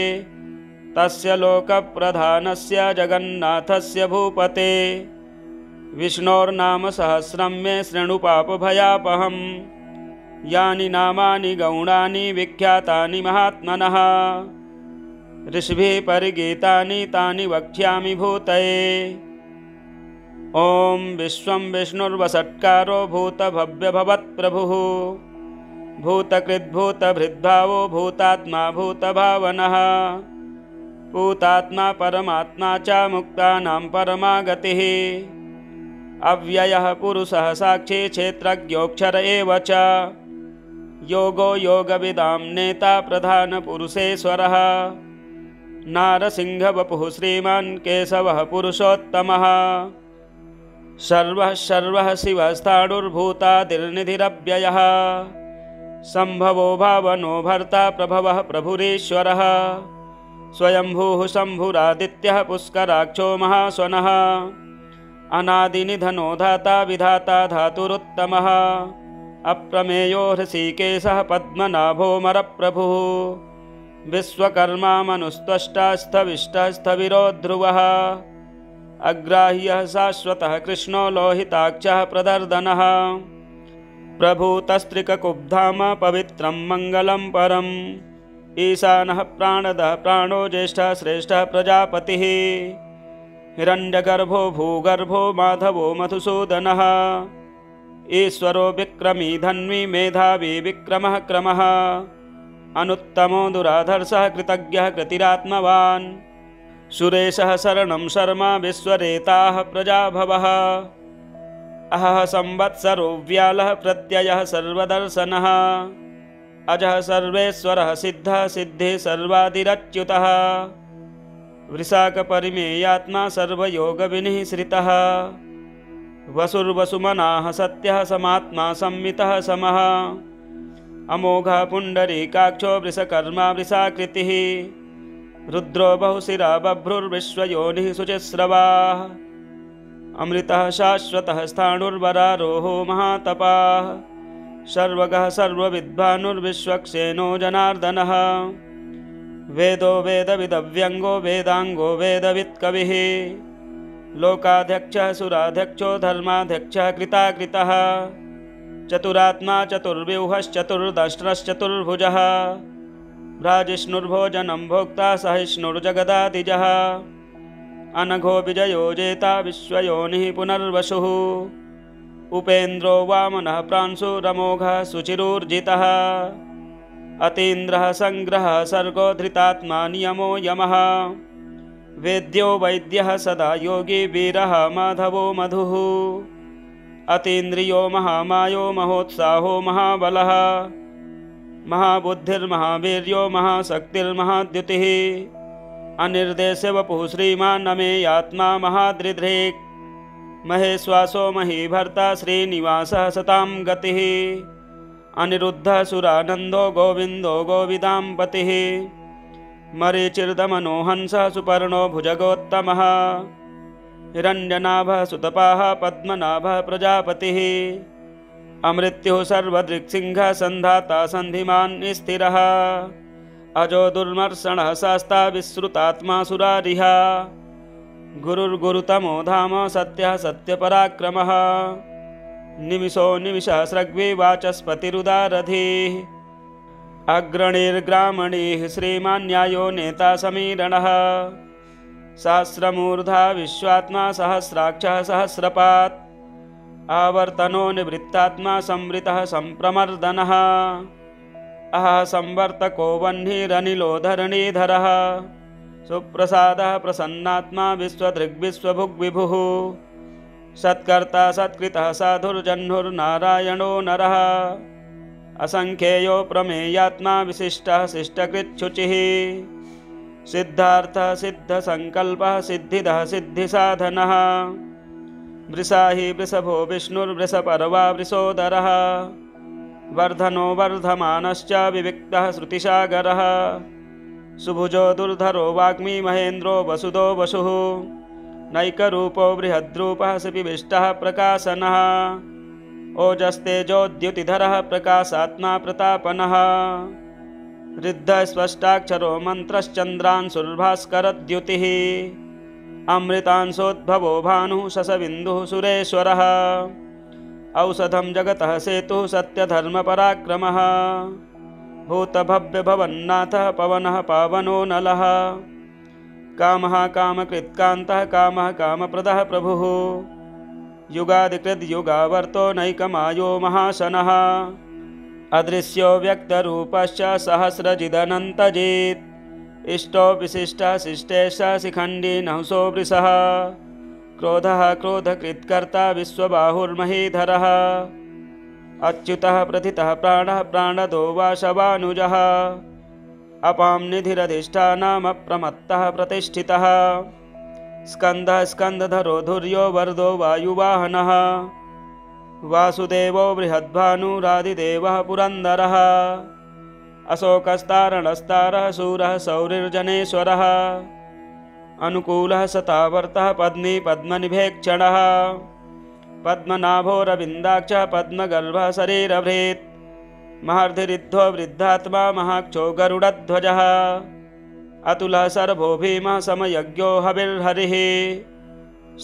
[SPEAKER 1] तस्य लोकप्रधानस्य जगन्नाथस्य भूपते विष्णोर्नाम सहस्रं मे शृणु पापभयापहम् यानि नामानि गौणानि विख्यातानि महात्मनः ऋषिभिः परिगीतानि तानि वक्ष्यामि भूतये ॐ विश्वं विष्णुर्वषट्कारो भूतभव्यभवत्प्रभुः भूतकृद्भूतभृद्भावो भूतात्मा भूतभावनः भूतात्मा परमात्मा च मुक्तानां परमा गतिः अव्ययः पुरुषः साक्षी क्षेत्रज्ञोऽक्षर एव च योगो योगविदां नेता प्रधानपुरुषेश्वरः नारसिंहवपुः श्रीमान् केशवः पुरुषोत्तमः सर्वः सर्वः शिवस्थाणुर्भूतादिर्निधिरव्ययः सम्भवो भावनो भर्ता प्रभवः प्रभुरीश्वरः स्वयंभूः शम्भुरादित्यः पुष्कराक्षो महास्वनः अनादिनिधनो धाता विधाता धातुरुत्तमः अप्रमेयो हृषीकेशः पद्मनाभोऽमरप्रभुः विश्वकर्मा मनुस्त्वष्टा स्थविष्टः स्थविरो ध्रुवः अग्राह्यः शाश्वतः कृष्णो लोहिताक्षः प्रदर्दनः प्रभूतस्त्रिककुब्धाम पवित्रं मङ्गलं परम् ईशानः प्राणदः प्राणो ज्येष्ठः श्रेष्ठः प्रजापतिः हिरण्यगर्भो भूगर्भो माधवो मधुसूदनः ईश्वरो विक्रमी धन्वी मेधावी विक्रमः क्रमः अनुत्तमो दुराधर्षः कृतज्ञः कृतिरात्मवान् सुरेशः शरणं शर्मा विश्वरेताः प्रजाभवः अहः संवत्सरो व्यालः प्रत्ययः सर्वदर्शनः अजः सर्वेश्वरः सिद्धः सिद्धिः सर्वादिरच्युतः वृषाकपरिमेयात्मा सर्वयोगविनिःश्रितः वसुर्वसुमनाः सत्यः समात्मा संमितः समः अमोघः पुण्डरीकाक्षो वृषकर्मा वृषाकृतिः रुद्रो बहुशिरा बभ्रुर्विश्वयोनिः शुचिस्रवाः अमृतः शाश्वतः स्थाणुर्वरारोहो महातपाः सर्वगः सर्वविद्वानुर्विश्वक्सेनो जनार्दनः वेदो वेदविदव्यङ्गो वेदाङ्गो वेदवित्कविः लोकाध्यक्षः सुराध्यक्षो धर्माध्यक्षः कृताकृतः चतुरात्मा चतुर्व्यूहश्चतुर्दष्ट्रश्चतुर्भुजः भ्राजिष्णुर्भोजनं भोक्ता सहिष्णुर्जगदादिजः अनघो विजयो जेता विश्वयोनिः पुनर्वसुः उपेन्द्रो वामनः प्रांशुरमोघः शुचिरूर्जितः अतीन्द्रः संग्रहः सर्गो धृतात्मा नियमो यमः वेद्यो वैद्यः सदा योगी वीरः माधवो मधुः अतीन्द्रियो महामायो महोत्साहो महाबलः महाबुद्धिर्महावीर्यो महाशक्तिर्महाद्युतिः अनिर्देश्य वपुः श्रीमान् अमेयात्मा महादृधृक् महेश्वासो महीभर्ता श्रीनिवासः सतां गतिः अनिरुद्धः सुरानन्दो गोविन्दो गोविदां पतिः मरीचिर्दमनो हंसः सुपर्णो भुजगोत्तमः हिरण्यनाभः सुतपाः पद्मनाभः प्रजापतिः अमृत्युः सर्वदृक्सिंहः सन्धाता सन्धिमान् स्थिरः अजो दुर्मर्षणः शास्ता विश्रुतात्मा सुरारिः गुरुर्गुरुतमो धाम सत्यः सत्यपराक्रमः निमिषो निमिषः सृग्वी वाचस्पतिरुदारधिः अग्रणीर्ग्रामणीः श्रीमान्यायो नेता समीरणः सहस्रमूर्धा विश्वात्मा सहस्राक्षः सहस्रपात् आवर्तनो निवृत्तात्मा संवृतः संप्रमर्दनः अहः संवर्तको वह्निरनिलो धरणीधरः सुप्रसादः प्रसन्नात्मा विश्वदृग्विश्वभुग्विभुः सत्कर्ता सत्कृतः साधुर्जह्नुर्नारायणो नरः असंख्येयो प्रमेयात्मा विशिष्टः शिष्टकृच्छुचिः सिद्धार्थः सिद्धसंकल्पः सिद्धिदः सिद्धिसाधनः वृषाहि वृषभो विष्णुर्वृषपर्वा वृषोदरः वर्धनो वर्धमानश्च विविक्तः श्रुतिसागरः सुभुजो दुर्धरो वाग्मी महेन्द्रो वसुदो वसुः नैकरूपो बृहद्रूपः शिपिविष्टः प्रकाशनः ओजस्तेजोद्युतिधरः प्रकाशात्मा प्रतापनः ऋद्धस्पष्टाक्षरो मन्त्रश्चन्द्रांशुर्भास्करद्युतिः अमृतांशोद्भवो भानुः शशबिन्दुः सुरेश्वरः औषधं जगतः सेतुः सत्यधर्मपराक्रमः भूतभव्यभवन्नाथः पवनः पावनो नलः कामः कामकृत्कान्तः कामः कामप्रदः प्रभुः युगादिकृद्युगावर्तो नैकमायो महाशनः अदृश्यो व्यक्तरूपश्च सहस्रजिदनन्तजित् इष्टो विशिष्टः शिष्टेशः शिखण्डी नहुसो वृषः क्रोधः क्रोधकृत्कर्ता विश्वबाहुर्महीधरः अच्युतः प्रथितः प्राणः प्राणदो वाशवानुजः अपां निधिरधिष्ठानमप्रमत्तः प्रतिष्ठितः स्कन्दः स्कन्दधरो धुर्यो वरदो वायुवाहनः वासुदेवो बृहद्भानुरादिदेवः पुरन्दरः अशोकस्तारणस्तारः शूरः सौरिर्जनेश्वरः अनुकूलः सतावर्तः पद्मी पद्मनिभेक्षणः पद्मनाभोरविन्दाक्षः पद्मगर्भः शरीरभृत् महर्धिरिद्धो वृद्धात्मा महाक्षो गरुडध्वजः अतुलः सर्वो भीमः समयज्ञो हविर्हरिः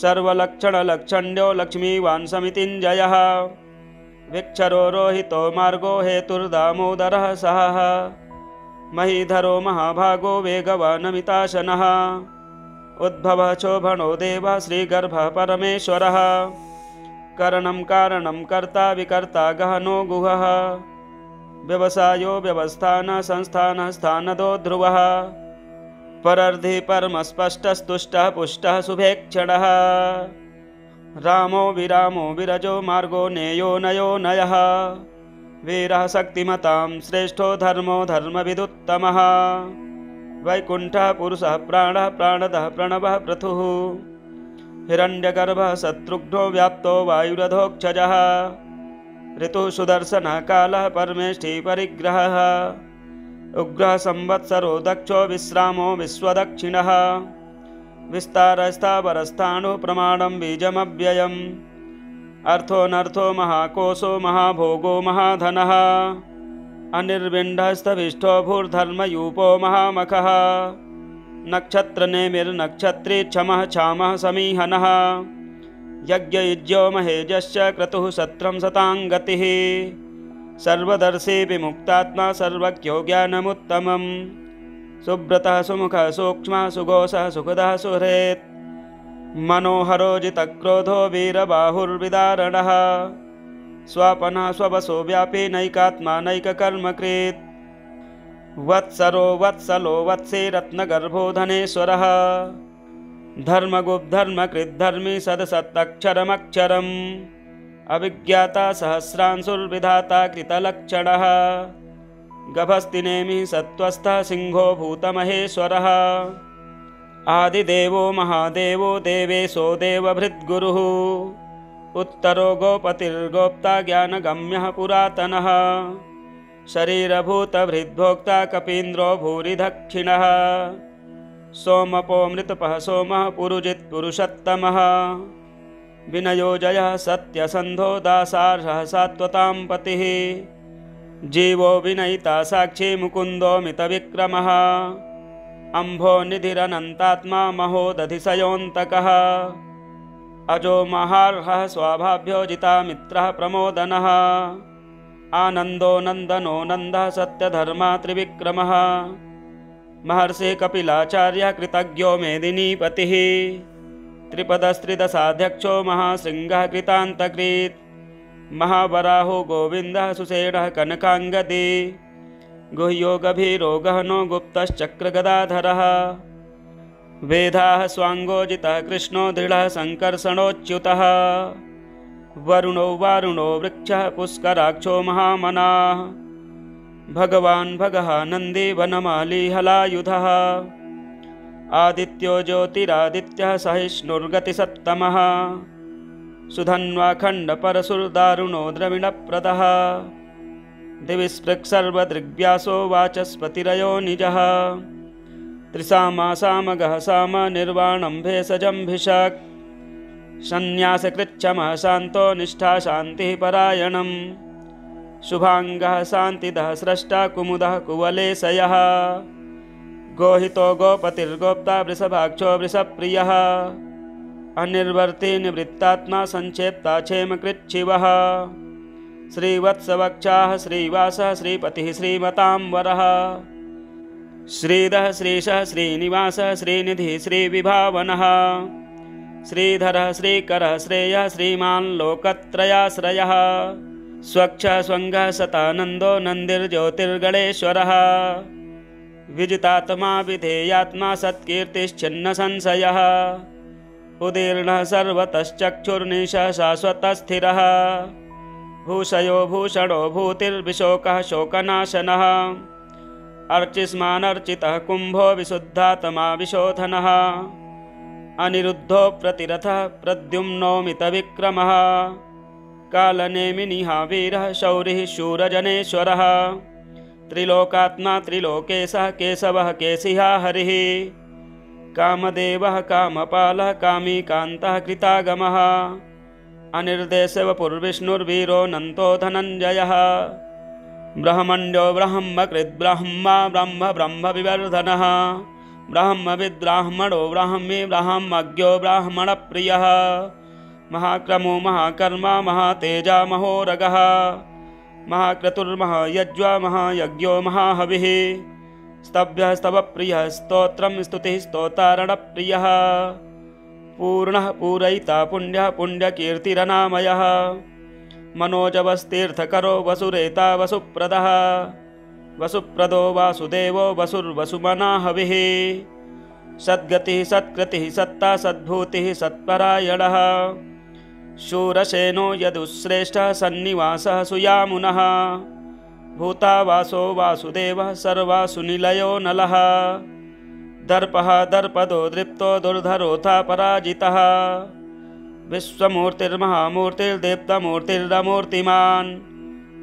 [SPEAKER 1] सर्वलक्षणलक्षण्यो लक्ष्मीवान् समितिञ्जयः विक्षरो रोहितो मार्गो हेतुर्दामोदरः सहः महीधरो महाभागो वेगवानमिताशनः उद्भवः शोभनो देवः श्रीगर्भः परमेश्वरः करणं कारणं कर्ता विकर्ता गहनो गुहः व्यवसायो व्यवस्थानः संस्थानः स्थानदो ध्रुवः परर्धि परमस्पष्टस्तुष्टः पुष्टः शुभेक्षणः रामो विरामो विरजो मार्गो नेयो नयो नयः वीरः शक्तिमतां श्रेष्ठो धर्मो धर्मविदुत्तमः वैकुण्ठः पुरुषः प्राणः प्राणदः प्रणवः पृथुः हिरण्यगर्भः शत्रुघ्नो व्याप्तो वायुरधोक्षजः ऋतुः सुदर्शनः कालः परमेष्ठी परिग्रहः उग्रः संवत्सरो दक्षो विश्रामो विश्वदक्षिणः विस्तारस्थावरस्थाणुः प्रमाणं बीजमव्ययम् अर्थोऽनर्थो महाकोशो महाभोगो महाधनः अनिर्विण्ढस्तभिष्ठो भूर्धर्मयूपो महामखः नक्षत्रनेमिर्नक्षत्री क्षमः क्षामः समीहनः यज्ञयुज्यो महेजश्च क्रतुः सत्रं शताङ्गतिः सर्वदर्शी विमुक्तात्मा सर्वज्ञो ज्ञानमुत्तमम् सुब्रतः सुमुखः सूक्ष्मः सुघोषः सुखदः सुहृत् मनोहरो जितक्रोधो वीरबाहुर्विदारणः स्वापनः स्ववसो व्यापी नैकात्मा नैककर्मकृत् वत्सरो वत्सलो वत्से रत्नगर्भो धनेश्वरः धर्मगुप्धर्मकृद्धर्मी सदसत्तक्षरमक्षरम् अभिज्ञाता सहस्रांशुर्विधाता कृतलक्षणः गभस्तिनेमिः सत्त्वस्थः सिंहो भूतमहेश्वरः आदिदेवो महादेवो देवेशो देवभृद्गुरुः उत्तरो गोपतिर्गोप्ता ज्ञानगम्यः पुरातनः शरीरभूतभृद्भोक्ता कपीन्द्रो भूरिदक्षिणः सोमपो मृतपः सोमः पुरुजित् पुरुषोत्तमः विनयो जयः सत्यसन्धो दासार्हः सात्वतां पतिः जीवो विनयिता साक्षी मुकुन्दो मितविक्रमः अम्भो निधिरनन्तात्मा महोदधिशयोऽन्तकः अजो महार्हः स्वाभाभ्यो जितामित्रः प्रमोदनः आनन्दो नन्दनो नन्दः सत्यधर्मा त्रिविक्रमः महर्षिः कपिलाचार्यः कृतज्ञो मेदिनीपतिः त्रिपदस्त्रिदशाध्यक्षो महाशृङ्गः कृतान्तकृत् महावराहो गोविन्दः सुषेणः कनकाङ्गदी गुह्यो गभीरो गहनो गुप्तश्चक्रगदाधरः वेदाः स्वाङ्गोजितः कृष्णो दृढः सङ्कर्षणोच्युतः वरुणो वारुणो वृक्षः पुष्कराक्षो महामनाः भगवान् भगः नन्दी वनमाली हलायुधः आदित्यो ज्योतिरादित्यः सहिष्णुर्गतिसत्तमः सुधन्वाखण्डपरशुर्दारुणो द्रविणप्रदः दिविस्पृक्सर्वदृग्व्यासो वाचस्पतिरयो निजः त्रिसामासामगः साम निर्वाणं भेषजम्भिषक् सन्न्यासकृच्छमः शान्तो निष्ठा शान्तिः परायणम् शुभाङ्गः शान्तिदः स्रष्टा कुमुदः कुवलेशयः गोहितो गोपतिर्गोप्ता वृषभाक्षो वृषप्रियः अनिर्वर्ती निवृत्तात्मा संक्षेप्ता क्षेमकृच्छिवः श्रीवत्सवक्षाः श्रीवासः श्रीपतिः श्रीमतांवरः श्रीधः श्रीशः श्रीनिवासः श्रीनिधिः श्रीविभावनः श्रीधरः श्रीकरः श्रेयः श्रीमान् लोकत्रयाश्रयः स्वच्छ स्वङ्गः सतानन्दो नन्दिर्ज्योतिर्गणेश्वरः विजितात्मा विधेयात्मा सत्कीर्तिश्चिन्न संशयः उदीर्णः सर्वतश्चक्षुर्निशः शाश्वतस्थिरः भूषयो भूषणो भूतिर्विशोकः शोकनाशनः अर्चिस्मानर्चितः कुम्भो विशुद्धात्मा विशोधनः अनिरुद्धो प्रतिरथः प्रद्युम्नोमितविक्रमः कालनेमिनिः वीरः शौरिः शूरजनेश्वरः त्रिलोकात्मा त्रिलोकेशः केशवः केशिहा हरिः कामदेवः कामपालः कामी कान्तः कृतागमः अनिर्देशवपुर्विष्णुर्वीरो नन्तो धनञ्जयः ब्रह्मण्यो ब्रह्मकृद्ब्रह्मा ब्रह्म ब्रह्मविवर्धनः ब्राह्मविद्ब्राह्मणो ब्राह्मी ब्राह्मज्ञो ब्राह्मणप्रियः महाक्रमो महाकर्मा महातेजा महोरगः महाक्रतुर्महायज्वा महायज्ञो महाहविः स्तभ्यः स्तवप्रियः स्तोत्रं स्तुतिः स्तोतारणप्रियः पूर्णः पूरयिता पुण्यः पुण्यकीर्तिरनामयः मनोजवस्तीर्थकरो वसुरेता वसुप्रदः वसुप्रदो वासुदेवो वसुर्वसुमना हविः सद्गतिः सत्कृतिः सत्ता सद्भूतिः सत्परायणः शूरसेनो यदुश्रेष्ठः सन्निवासः सुयामुनः भूतावासो वासुदेवः सर्वासुनिलयो नलः दर्पः दर्पदो दृप्तो दुर्धरोऽथा पराजितः विश्वमूर्तिर्महामूर्तिर्दीप्तमूर्तिरमूर्तिमान्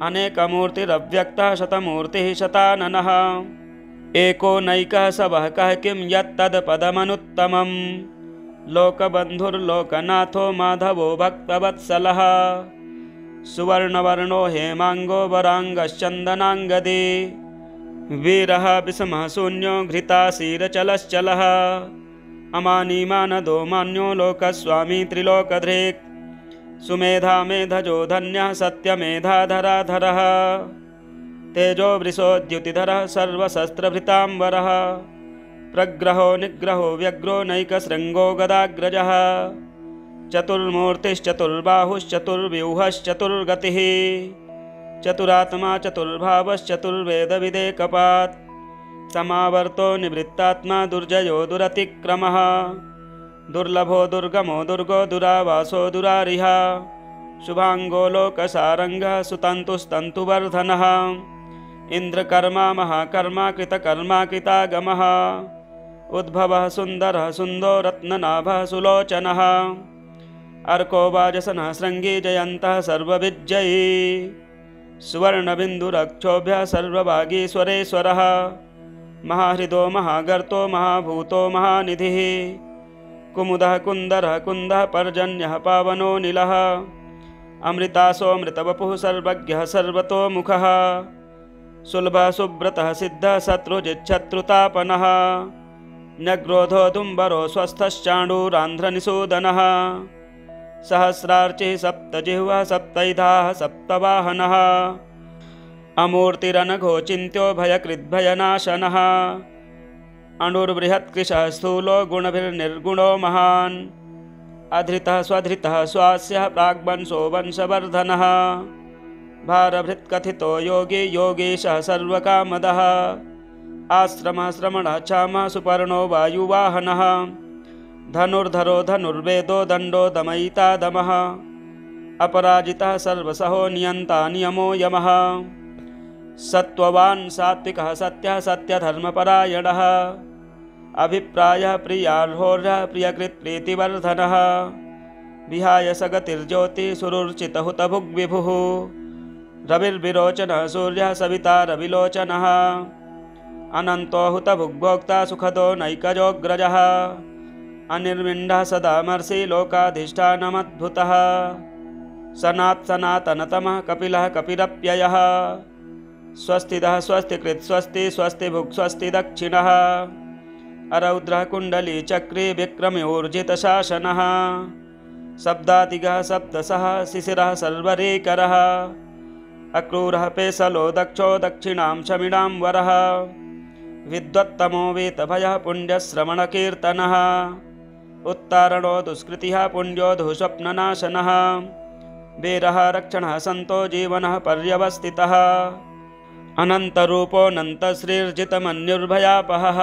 [SPEAKER 1] अनेकमूर्तिरव्यक्तः शतमूर्तिः शताननः एको नैकः सबः कः किं यत्तत्पदमनुत्तमं लोकबन्धुर्लोकनाथो माधवो भक्तवत्सलः सुवर्णवर्णो हेमाङ्गो वराङ्गश्चन्दनाङ्गदी वीरः विषमः शून्यो घृताशीरचलश्चलः अमानीमानदो मान्यो लोकस्वामी त्रिलोकधृक् सुमेधा मेधजो धन्यः सत्यमेधाधराधरः तेजो वृषोद्युतिधरः सर्वशस्त्रभृताम्बरः प्रग्रहो निग्रहो व्यग्रो नैकशृङ्गो गदाग्रजः चतुर्मूर्तिश्चतुर्बाहुश्चतुर्व्यूहश्चतुर्गतिः चतुरात्मा चतुर्भावश्चतुर्वेदविदेकपात् समावर्तो निवृत्तात्मा दुर्जयो दुरतिक्रमः दुर्लभो दुर्गमो दुर्गो दुरावासो दुरारिः शुभांगो लोकसारंगः सुतन्तुस्तन्तुवर्धनः इंद्रकर्मा महाकर्मा कृतकर्मा कृतागमः उद्भवः सुन्दरः सुन्दो रत्ननाभः सुलोचनः अर्को वाजसनः शृङ्गी जयन्तः सर्वविजयी सुवर्णबिन्दुरक्षोभ्यः सर्वभागीश्वरेश्वरः महाहृदो महागर्तो महाभूतो महानिधिः कुमुदः कुन्दरः कुन्दः पर्जन्यः पावनो नीलः अमृतासोऽमृतवपुः सर्वज्ञः सर्वतोमुखः सुलभः सुब्रतः सिद्धः शत्रुजिच्छत्रुतापनः न्यग्रोधो दुम्बरो स्वस्थश्चाणूरान्ध्रनिषूदनः सहस्रार्चिः सप्तजिह्वः सप्तैधाः सप्तवाहनः अमूर्तिरनघो चिन्त्यो भयकृद्भयनाशनः अणुर्बृहत्कृशः स्थूलो गुणभिर्निर्गुणो महान् अधृतः स्वधृतः स्वास्यः प्राग्वंशो वंशवर्धनः भारभृत्कथितो योगी योगीशः सर्वकामदः आश्रमः श्रमणः क्षामः सुपर्णो वायुवाहनः धनुर्धरो धनुर्वेदो दण्डो दमयिता दमः अपराजितः सर्वसहो नियन्ता नियमो यमः सत्त्ववान् सात्विकः सत्यः सत्यधर्मपरायणः अभिप्रायः प्रियार्होर्यः प्रियकृत्प्रीतिवर्धनः विहाय सगतिर्ज्योतिः सुरुचितहुतभुग्विभुः रविर्विरोचनः सूर्यः सविता रविलोचनः अनन्तो हुतभुग्भोक्ता सुखदो नैकजोऽग्रजः अनिर्विण्डः सदामर्षि लोकाधिष्ठानमद्भुतः सनातनतमः कपिलः कपिरप्ययः स्वस्तिदः स्वस्तिकृत् स्वस्ति स्वस्तिभुक् स्वस्ति दक्षिणः अरौद्रः कुण्डली चक्री विक्रमोर्जितशासनः शब्दातिगः सप्तसः शिशिरः सर्वरीकरः अक्रूरः पेशलो दक्षो दक्षिणां शमिणां वरः विद्वत्तमो वीतभयः पुण्यश्रवणकीर्तनः उत्तारणो दुष्कृतिः पुण्यो दुःस्वप्ननाशनः वीरः रक्षणः सन्तो जीवनः पर्यवस्थितः अनन्तरूपोऽनन्तश्रीर्जितमन्युर्भयापहः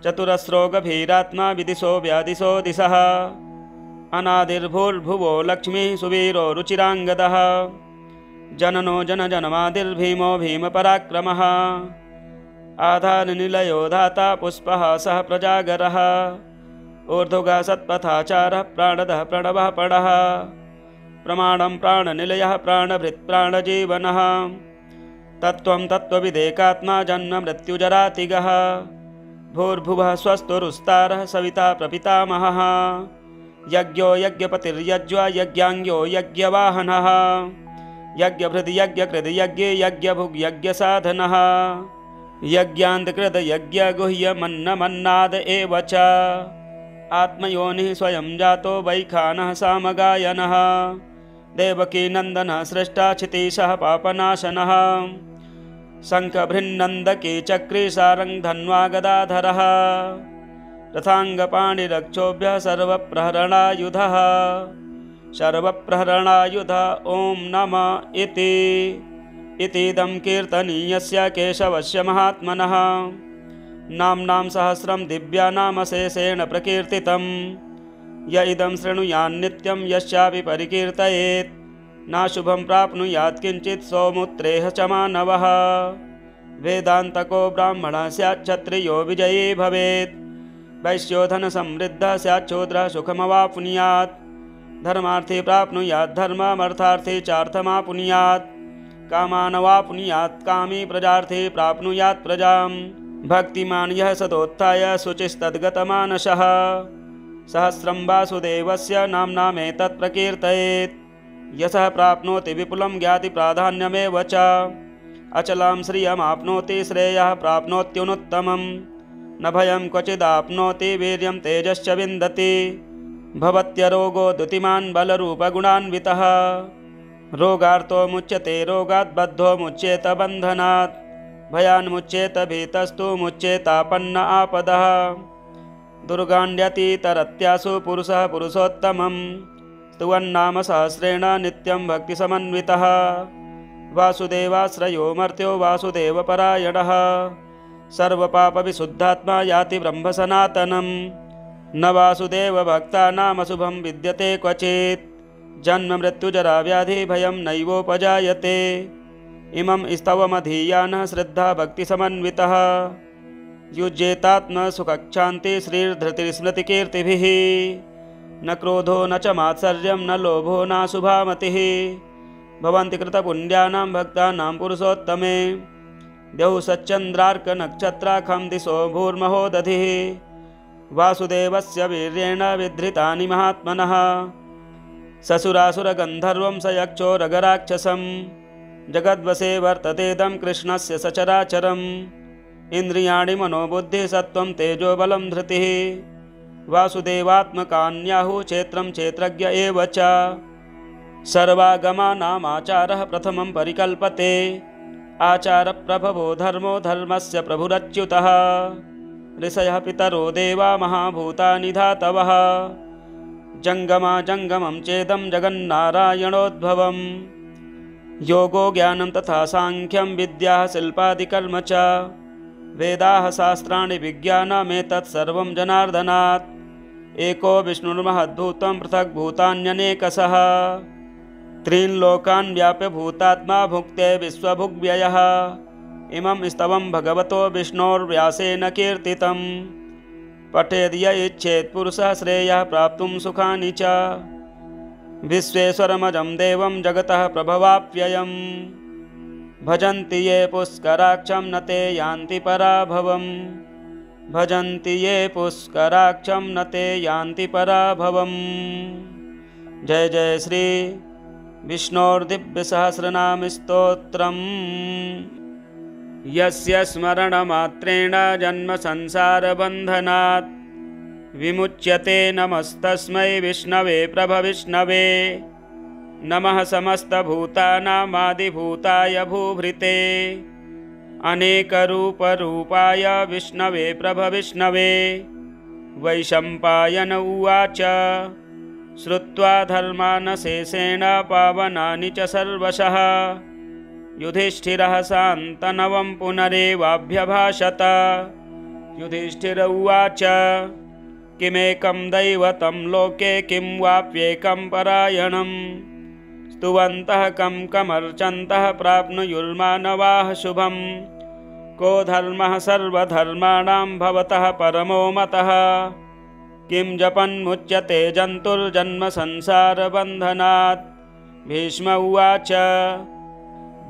[SPEAKER 1] चतुरस्रो गभीरात्मा विदिशो व्यादिशो दिशः अनादिर्भूर्भुवो लक्ष्मीः सुवीरो रुचिराङ्गदः जननो जनजनमादिर्भीमो भीमपराक्रमः आधारनिलयो धाता पुष्पः सह प्रजागरः ऊर्ध्वगा सत्पथाचारः प्राणदः प्रणवः पणः प्रमाणं प्राणनिलयः प्राणभृत् प्राणजीवनः तत्त्वं तत्त्वविदेकात्मा जन्म मृत्युजरातिगः भूर्भुवः स्वस्तुरुस्तारः सविता प्रपितामहः यज्ञो यज्ञपतिर्यज्वा यज्ञाङ्ग्यो यज्ञवाहनः यज्ञभृद् यज्ञकृद् यज्ञे यज्ञभुग् यज्ञसाधनः यज्ञान्तकृद् यज्ञगुह्यमन्नमन्नाद एव च आत्मयोनिः स्वयं जातो वैखानः सामगायनः देवकीनन्दनः सृष्टा क्षितीशः पापनाशनः शङ्खभृन्नन्दकी चक्री सारङ्गधन्वा गदाधरः रथाङ्गपाणिरक्षोभ्यः सर्वप्रहरणायुधः सर्वप्रहरणायुध ॐ नम इतीदं कीर्तनीयस्य केशवस्य महात्मनः नाम्नां सहस्रं दिव्यानामशेषेण प्रकीर्तितं य इदं शृणुयान्नित्यं यस्यापि परिकीर्तयेत् नाशुभं प्राप्नुयात् किञ्चित् सौमुत्रेह च मानवः वेदान्तको ब्राह्मणः स्यात् क्षत्रियो विजयी भवेत् वैश्यो धनसमृद्धः स्यात् शूद्रः सुखमवाप्नुयात् धर्मार्थी प्राप्नुयात् धर्ममर्थार्थी चार्थमाप्नुयात् कामानवाप्नुयात् कामी प्रजार्थी प्राप्नुयात् प्रजां भक्तिमान् यः सदोत्थाय शुचिस्तद्गतमानसः सहस्रं वासुदेवस्य नाम्नामेतत् प्रकीर्तयेत् यशः प्राप्नोति विपुलं ज्ञातिप्राधान्यमेव च अचलां श्रियमाप्नोति श्रेयः प्राप्नोत्युनुत्तमम् न भयं क्वचिदाप्नोति वीर्यं तेजश्च विन्दति भवत्यरोगो द्युतिमान् बलरूपगुणान्वितः रोगार्तो मुच्यते रोगात् बद्धो मुच्येत बन्धनात् भयान्मुच्येत भीतस्तु मुच्येतापन्न आपदः दुर्गाण्यतितरत्यासु पुरुषः पुरुषोत्तमं स्तुवन्नाम सहस्रेण नित्यं भक्तिसमन्वितः वासुदेवाश्रयो मर्त्यो वासुदेवपरायणः सर्वपापविशुद्धात्मा याति ब्रह्मसनातनं न वासुदेवभक्तानामशुभं विद्यते क्वचित् जन्म मृत्युजरा व्याधि भयं नैवोपजायते इमं स्तवमधीयानः श्रद्धा भक्तिसमन्वितः युज्येतात्मसुखक्षान्ति श्रीर्धृतिस्मृतिकीर्तिभिः न क्रोधो न च मात्सर्यं न लोभो नाशुभामतिः भवन्ति कृतपुण्यानां भक्तानां पुरुषोत्तमे द्यौः सच्चन्द्रार्कनक्षत्राखं दिशो भूर्महो दधिः वासुदेवस्य वीर्येण विधृतानि महात्मनः ससुरासुरगन्धर्वं स यक्षोरगराक्षसं जगद्वशे वर्ततेदं कृष्णस्य सचराचरम् इन्द्रियाणि मनोबुद्धिः सत्त्वं तेजोबलं धृतिः वासुदेवात्मकान्याहुः क्षेत्रं क्षेत्रज्ञ एव च सर्वागमानामाचारः प्रथमं परिकल्पते आचारप्रभवो धर्मो धर्मस्य प्रभुरच्युतः ऋषयः पितरो देवा महाभूतानि धातवः जङ्गमा जङ्गमं चेदं जगन्नारायणोद्भवम् योगो ज्ञानं तथा साङ्ख्यं विद्याः शिल्पादिकर्म च वेदाः शास्त्राणि विज्ञानमेतत् सर्वं जनार्दनात् एको विष्णुर्महद्भूतं पृथग्भूतान्यनेकशः त्रीन् लोकान् व्याप्य भूतात्मा भुक्ते विश्वभुग्व्ययः इमं स्तवं भगवतो विष्णोर्व्यासेन कीर्तितं पठेद् य इच्छेत् पुरुषः श्रेयः प्राप्तुं सुखानि च विश्वेश्वरमजं देवं जगतः प्रभवाप्ययम् भजन्ति ये पुष्कराक्षं न ते यान्ति पराभवम् भजन्ति ये पुष्कराक्षं न ते यान्ति पराभवम्। जय जय श्री विष्णोर्दिव्यसहस्रनाम स्तोत्रम् यस्य स्मरणमात्रेण जन्म संसारबन्धनात् विमुच्यते नमस्तस्मै विष्णवे प्रभविष्णवे नमः समस्तभूतानामादिभूताय भूभृते अनेकरूपरूपाय विष्णवे प्रभविष्णवे वैशम्पायन उवाच श्रुत्वा धर्मानशेषेण पावनानि च सर्वशः युधिष्ठिरः शान्तनवं पुनरेवाभ्यभाषत। युधिष्ठिर उवाच किमेकं दैवतं लोके किं वाप्येकं परायणं स्तुवन्तः कमर्चन्तः प्राप्नुयुर्मानवाः शुभं को धर्मः सर्वधर्माणां भवतः परमो मतः किं जपन्मुच्यते जन्तुर्जन्म संसारबन्धनात्। भीष्म उवाच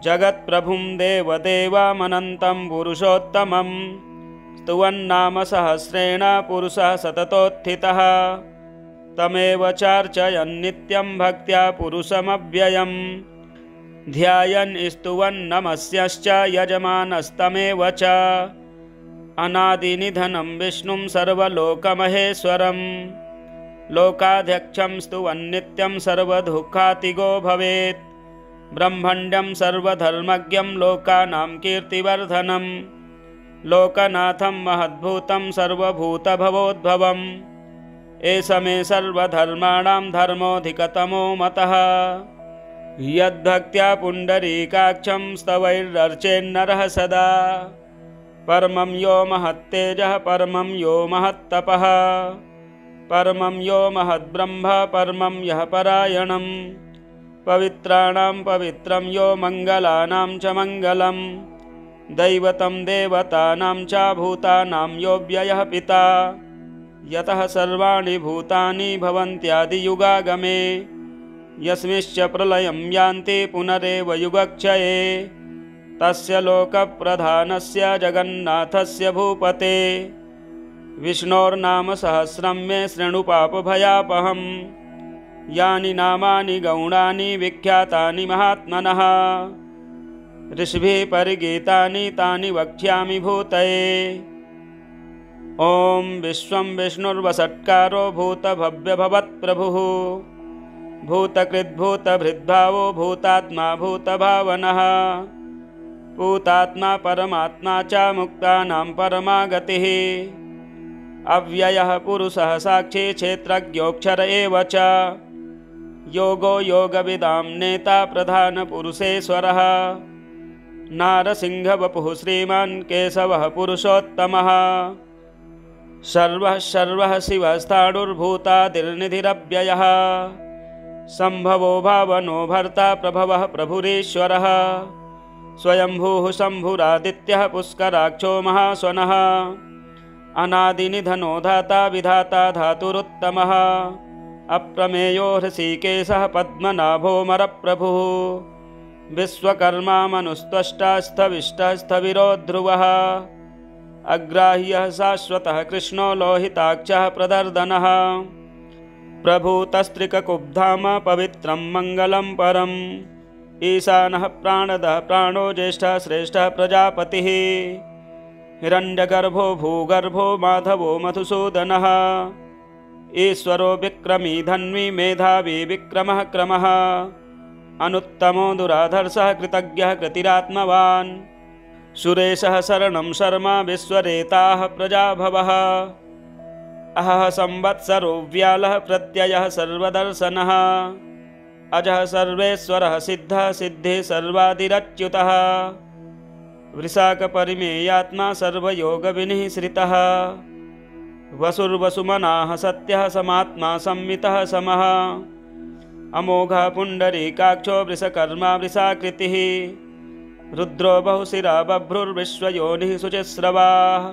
[SPEAKER 1] जगत्प्रभुं देवदेवमनन्तं पुरुषोत्तमं स्तुवन्नाम सहस्रेण पुरुषः सततोत्थितः तमेव चार्चयन् नित्यं भक्त्या पुरुषमव्ययम् ध्यायन् स्तुवन्नमस्यश्च यजमानस्तमेव च अनादिनिधनं विष्णुं सर्वलोकमहेश्वरं लोकाध्यक्षं स्तुवन्नित्यं सर्वदुःखातिगो भवेत् ब्रह्मण्यं सर्वधर्मज्ञं लोकानां कीर्तिवर्धनं लोकनाथं महद्भूतं सर्वभूतभवोद्भवम् एष मे सर्वधर्माणां धर्मोऽधिकतमो मतः यद्भक्त्या पुण्डरीकाक्षं स्तवैर्र्चेन्नरः सदा परमं यो महत्तेजः परमं यो महत्तपः परमं यो महद्ब्रह्म परमं यः परायणं पवित्राणां पवित्रं यो मङ्गलानां च मङ्गलं दैवतं देवतानां च भूतानां यो व्ययः पिता यतः सर्वाणि भूतानि भवन्त्यादियुगागमे यस्मिंश्च प्रलयं यान्ति पुनरेव युगक्षये तस्य लोकप्रधानस्य जगन्नाथस्य भूपते विष्णोर्नाम सहस्रं मे शृणु पापभयापहम् यानि नामानि गौणानि विख्यातानि महात्मनः ऋषिभिः परिगीतानि तानि वक्ष्यामि भूतये। ॐ विश्वं विष्णुर्वषट्कारो भूतभव्यभवत्प्रभुः भूतकृद्भूतभृद्भावो भूतात्मा भूतभावनः भूतात्मा परमात्मा च मुक्तानां परमागतिः अव्ययः पुरुषः साक्षी क्षेत्रज्ञोऽक्षर एव च योगो योगविदां नेता प्रधानपुरुषेश्वरः नारसिंहवपुः श्रीमान् केशवः पुरुषोत्तमः सर्वः सर्वः शिवस्थाणुर्भूतादिर्निधिरव्ययः सम्भवो भावनो भर्ता प्रभवः प्रभुरीश्वरः स्वयंभूः शम्भुरादित्यः पुष्कराक्षो महाश्वनः अनादिनिधनो धाता विधाता धातुरुत्तमः अप्रमेयो हृषीकेशः पद्मनाभोऽमरप्रभुः विश्वकर्मा मनुस्त्वष्टा स्थविष्टः स्थविरो ध्रुवः अग्राह्यः शाश्वतः कृष्णो लोहिताक्षः प्रदर्दनः प्रभूतस्त्रिककुब्धाम पवित्रं मङ्गलं परम् ईशानः प्राणदः प्राणो ज्येष्ठः श्रेष्ठः प्रजापतिः हिरण्यगर्भो भूगर्भो माधवो मधुसूदनः ईश्वरो विक्रमी धन्वी मेधावी विक्रमः क्रमः अनुत्तमो दुराधर्षः कृतज्ञः कृतिरात्मवान् सुरेशः शरणं शर्मा विश्वरेताः प्रजाभवः अहः संवत्सरो व्यालः प्रत्ययः सर्वदर्शनः अजः सर्वेश्वरः सिद्धः सिद्धिः सर्वादिरच्युतः वृषाकपरिमेयात्मा सर्वयोगविनिःश्रितः वसुर्वसुमनाः सत्यः समात्मा संमितः समः अमोघः पुण्डरीकाक्षो वृषकर्मा वृषाकृतिः रुद्रो बहुशिरा बभ्रुर्विश्वयोनिः शुचिस्रवाः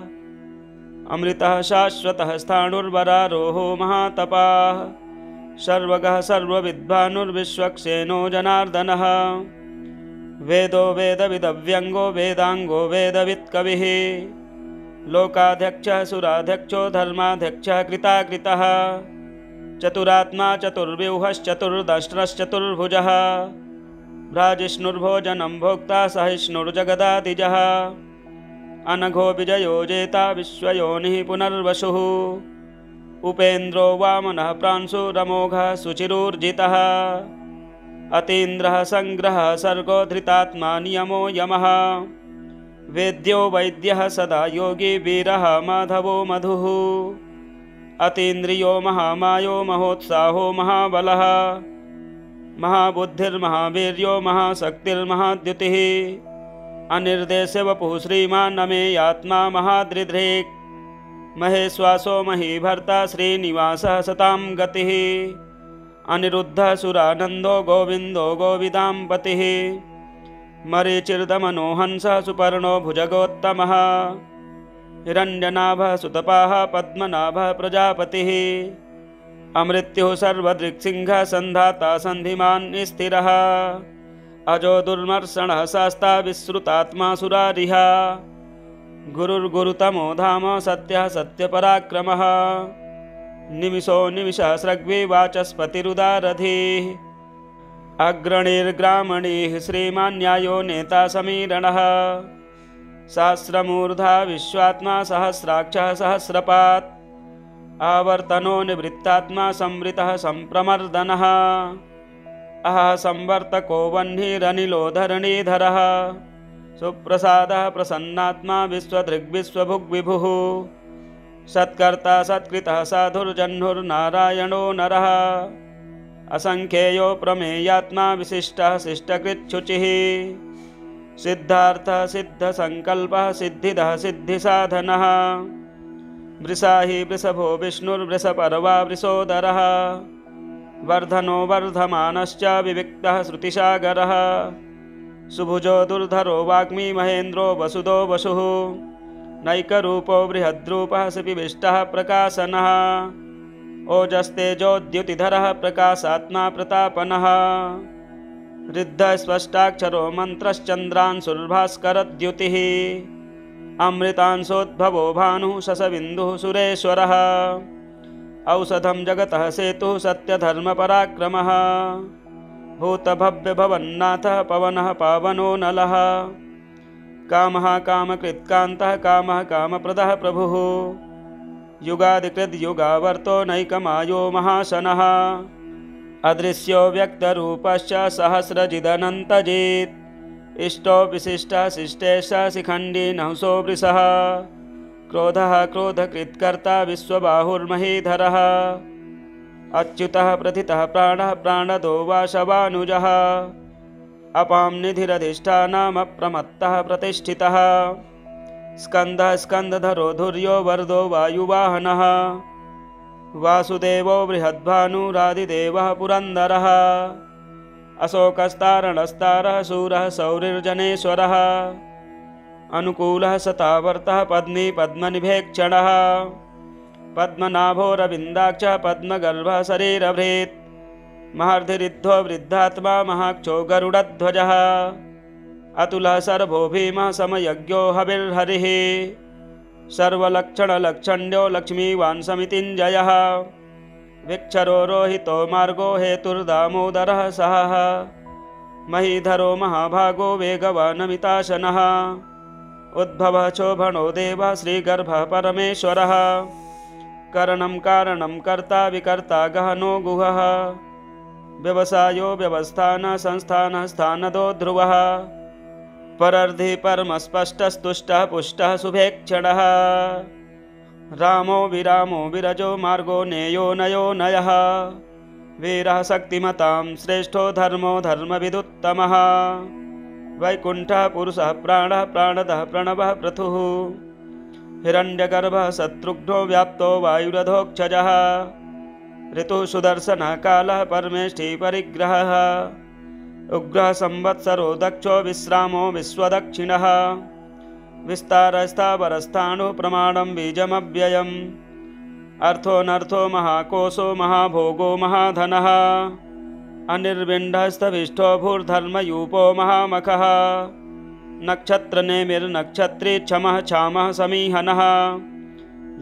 [SPEAKER 1] अमृतः शाश्वतः स्थाणुर्वरारोहो महातपाः सर्वगः सर्वविद्भानुर्विश्वक्सेनो जनार्दनः वेदो वेदविदव्यङ्गो वेदाङ्गो वेदवित्कविः लोकाध्यक्षः सुराध्यक्षो धर्माध्यक्षः कृताकृतः चतुरात्मा चतुर्व्यूहश्चतुर्दष्ट्रश्चतुर्भुजः भ्राजिष्णुर्भोजनं भोक्ता सहिष्णुर्जगदादिजः अनघो विजयो जेता विश्वयोनिः पुनर्वसुः उपेन्द्रो वामनः प्रांशुरमोघः शुचिरूर्जितः अतीन्द्रः संग्रहः सर्गो धृतात्मा नियमो यमः वेद्यो वैद्यः सदा योगी वीरः माधवो मधुः अतीन्द्रियो महामायो महोत्साहो महाबलः महाबुद्धिर्महावीर्यो महाशक्तिर्महाद्युतिः अनिर्देश्य वपुः श्रीमान् अमेयात्मा महादृधृक् महेश्वासो महीभर्ता श्रीनिवासः सतां गतिः अनिरुद्धः सुरानन्दो गोविन्दो गोविदाम्पतिः मरीचिर्दमनोहंसः सुपर्णो भुजगोत्तमः हिरण्यनाभः सुतपाः पद्मनाभः प्रजापतिः अमृत्युः सर्वदृक्सिंहः सन्धाता सन्धिमान् स्थिरः अजो दुर्मर्षणः शास्ता विश्रुतात्मा सुरारिः गुरुर्गुरुतमो धाम सत्यः सत्यपराक्रमः निमिषो निमिषः सृग्वी वाचस्पतिरुदारधिः अग्रणीर्ग्रामणीः श्रीमान्यायो नेता समीरणः सहस्रमूर्धा विश्वात्मा सहस्राक्षः सहस्रपात् आवर्तनो निवृत्तात्मा संवृतः संप्रमर्दनः अहः संवर्तको वह्निरनिलो धरणीधरः सुप्रसादः प्रसन्नात्मा विश्वदृग्विश्वभुग्विभुः सत्कर्ता सत्कृतः साधुर्जह्नुर्नारायणो नरः असंख्येयो प्रमेयात्मा विशिष्टः शिष्टकृच्छुचिः सिद्धार्थः सिद्धसंकल्पः सिद्धिदः सिद्धिसाधनः वृषाहि वृषभो विष्णुर्वृषपर्वा वृषोदरः वर्धनो वर्धमानश्च विविक्तः श्रुतिसागरः सुभुजो दुर्धरो वाग्मी महेन्द्रो वसुदो वसुः नैकरूपो बृहद्रूपः शिपिविष्टः प्रकाशनः ओजस्तेजोद्युतिधरः प्रकाशात्मा प्रतापनः ऋद्धः स्पष्टाक्षरो मन्त्रश्चन्द्रांशुर्भास्करद्युतिः अमृतांशोद्भवो भानुः शशबिन्दुः सुरेश्वरः औषधं जगतः सेतुः सत्यधर्मपराक्रमः भूतभव्यभवन्नाथः पवनः पावनो नलः कामः कामकृत्कान्तः कामः कामप्रदः प्रभुः युगादिकृद्युगावर्तो नैकमायो महाशनः अदृश्यो व्यक्तरूपश्च सहस्रजिदनन्तजित् इष्टो विशिष्टः शिष्टेशः शिखण्डी नहुसो वृषः क्रोधः क्रोधकृत्कर्ता विश्वबाहुर्महीधरः अच्युतः प्रथितः प्राणः प्राणदो वाशवानुजः अपां निधिरधिष्ठानमप्रमत्तः प्रतिष्ठितः स्कन्दः स्कन्दधरो धुर्यो वरदो वायुवाहनः वासुदेवो बृहद्भानुरादिदेवः पुरन्दरः अशोकस्तारणस्तारः शूरः सौरिर्जनेश्वरः अनुकूलः सतावर्तः पद्मी पद्मनिभेक्षणः पद्मनाभोरविन्दाक्षः पद्मगर्भः शरीरभृत् महर्धिरिद्धो वृद्धात्मा महाक्षो गरुडध्वजः अतुलः सर्वो भीमः समयज्ञो हविर्हरिः सर्वलक्षणलक्षण्यो लक्ष्मीवान् समितिञ्जयः विक्षरो रोहितो मार्गो हेतुर्दामोदरः सहः महीधरो महाभागो वेगवानमिताशनः उद्भवः शोभनो देवः श्रीगर्भः परमेश्वरः करणं कारणं कर्ता विकर्ता गहनो गुहः व्यवसायो व्यवस्थानः संस्थानः स्थानदो ध्रुवः परर्धि परमस्पष्टस्तुष्टः पुष्टः शुभेक्षणः रामो विरामो विरजो मार्गो नेयो नयो नयः वीरः शक्तिमतां श्रेष्ठो धर्मो धर्मविदुत्तमः वैकुण्ठः पुरुषः प्राणः प्राणदः प्रणवः पृथुः हिरण्यगर्भः शत्रुघ्नो व्याप्तो वायुरधोक्षजः ऋतुः सुदर्शनः कालः परमेष्ठी परिग्रहः उग्रः संवत्सरो दक्षो विश्रामो विश्वदक्षिणः विस्तारस्थावरस्थाणुः प्रमाणं बीजमव्ययम् अर्थोऽनर्थो महाकोशो महाभोगो महाधनः अनिर्विण्ढस्तविष्ठो भूर्धर्मयूपो महामखः नक्षत्रनेमिर्नक्षत्री क्षमः क्षामः समीहनः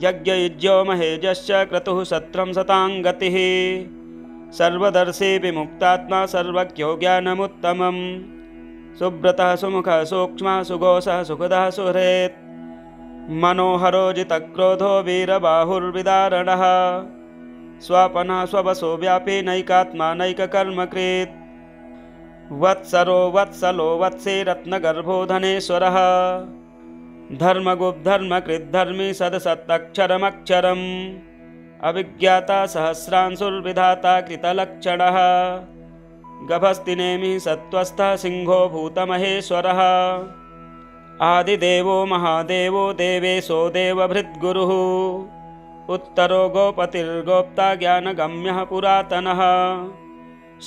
[SPEAKER 1] यज्ञयुज्यो महेजश्च क्रतुः सत्रं शताङ्गतिः सर्वदर्शी विमुक्तात्मा सर्वज्ञो ज्ञानमुत्तमम् सुब्रतः सुमुखः सूक्ष्मः सुघोषः सुखदः सुहृत् मनोहरो जितक्रोधो वीरबाहुर्विदारणः स्वपनः स्ववसो व्यापी नैकात्मा नैककर्मकृत् वत्सरो वत्सलो वत्से रत्नगर्भो धनेश्वरः धर्मगुप्धर्मकृद्धर्मी सदसत्तक्षरमक्षरम् अविज्ञाता सहस्रांशुर्विधाता कृतलक्षणः गभस्तिनेमिः सत्त्वस्थः सिंहो भूतमहेश्वरः आदिदेवो महादेवो देवेशो देवभृद्गुरुः उत्तरो गोपतिर्गोप्ता ज्ञानगम्यः पुरातनः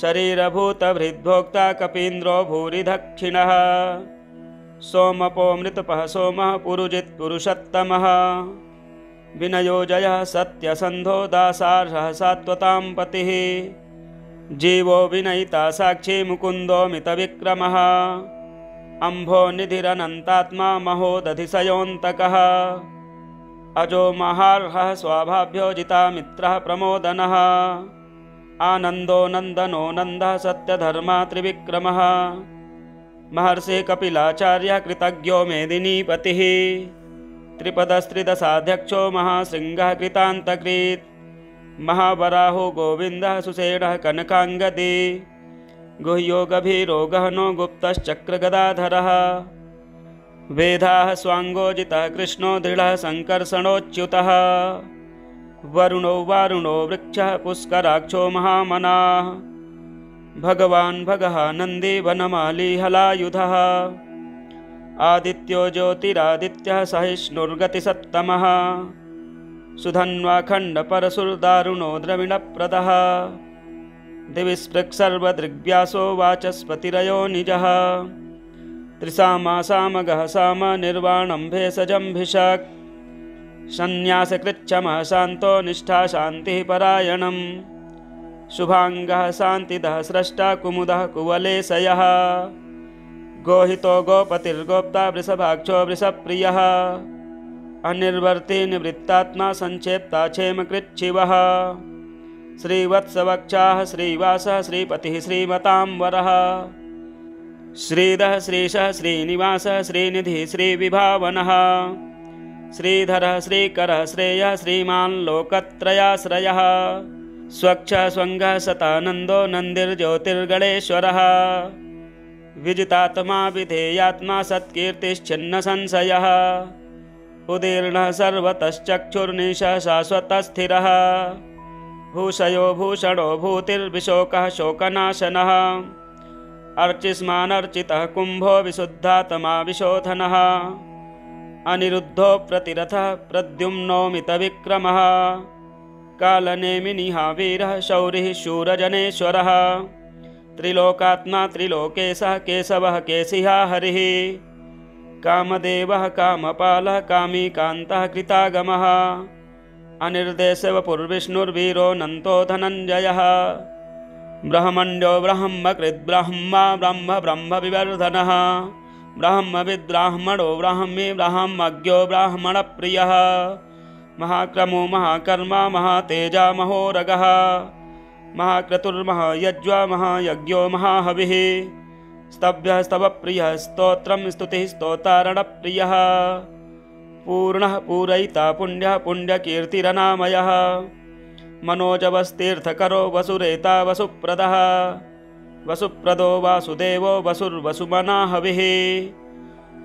[SPEAKER 1] शरीरभूतभृद्भोक्ता कपीन्द्रो भूरिदक्षिणः सोमपो मृतपः सोमः पुरुजित् पुरुषोत्तमः विनयोजयः सत्यसन्धो दासार्हः सात्वतां पतिः जीवो विनयिता साक्षी मुकुन्दो मितविक्रमः अम्भो निधिरनन्तात्मा महोदधिशयोऽन्तकः अजो महार्हः स्वाभाभ्योजिता मित्रः प्रमोदनः आनन्दो नन्दनो नन्दः सत्यधर्मा त्रिविक्रमः महर्षिः कपिलाचार्यः कृतज्ञो मेदिनीपतिः त्रिपदस्त्रिदशाध्यक्षो महाशृङ्गः कृतान्तकृत् महावराहो गोविन्दः सुषेणः कनकाङ्गदी गुह्यो गभीरो गहनो गुप्तश्चक्रगदाधरः वेदाः स्वाङ्गोजितः कृष्णो दृढः सङ्कर्षणोच्युतः वरुणो वारुणो वृक्षः पुष्कराक्षो महामनाः भगवान् भगः नन्दी वनमाली हलायुधः आदित्यो ज्योतिरादित्यः सहिष्णुर्गतिसत्तमः सुधन्वाखण्डपरशुर्दारुणो द्रविणप्रदः दिविस्पृक्सर्वदृग्व्यासो वाचस्पतिरयो निजः त्रिसामासामगः साम निर्वाणं भेषजम्भिषक् सन्न्यासकृच्छमः शान्तो निष्ठा शान्तिः परायणं शुभाङ्गः शान्तिदः स्रष्टा कुमुदः कुवलेशयः गोहितो गोपतिर्गोप्ता वृषभाक्षो वृषप्रियः अनिर्वर्ति निवृत्तात्मा संक्षेप्ता क्षेमकृच्छिवः श्रीवत्सवक्षाः श्रीवासः श्रीपतिः श्रीमतांवरः श्रीधः श्रीशः श्रीनिवासः श्रीनिधिः श्रीविभावनः श्रीधरः श्रीकरः श्रेयः श्रीमान् लोकत्रयाश्रयः स्वक्षः स्वङ्गः सतानन्दो नन्दिर्ज्योतिर्गणेश्वरः विजितात्मा विधेयात्मा सत्कीर्तिश्चिन्नसंशयः उदीर्णः सर्वतश्चक्षुर्निशः शाश्वतस्थिरः भूषयो भूषणो भूतिर्विशोकः शोकनाशनः अर्चिस्मानर्चितः कुम्भो विशुद्धात्मा विशोधनः अनिरुद्धो प्रतिरथः प्रद्युम्नोमितविक्रमः कालनेमिनिः वीरः शौरिः शूरजनेश्वरः त्रिलोकात्मा त्रिलोकेशः केशवः केशिहा हरिः कामदेवः कामपालः कामीकान्तः कृतागमः अनिर्देशवपुर्विष्णुर्वीरो नन्तो धनञ्जयः ब्रह्मण्यो ब्रह्मकृद्ब्रह्मा ब्रह्म ब्रह्मविवर्धनः ब्राह्मविद्ब्राह्मणो ब्राह्मी ब्राह्मज्ञो ब्राह्मणप्रियः महाक्रमो महाकर्मा महातेजा महोरगः महाक्रतुर्महायज्वा महायज्ञो महाहविः स्तभ्यः स्तवप्रियः स्तोत्रं स्तुतिः स्तोतारणप्रियः पूर्णः पूरयिता पुण्यः पुण्यकीर्तिरनामयः मनोजवस्तीर्थकरो वसुरेता वसुप्रदः वसुप्रदो वासुदेवो वसुर्वसुमना हविः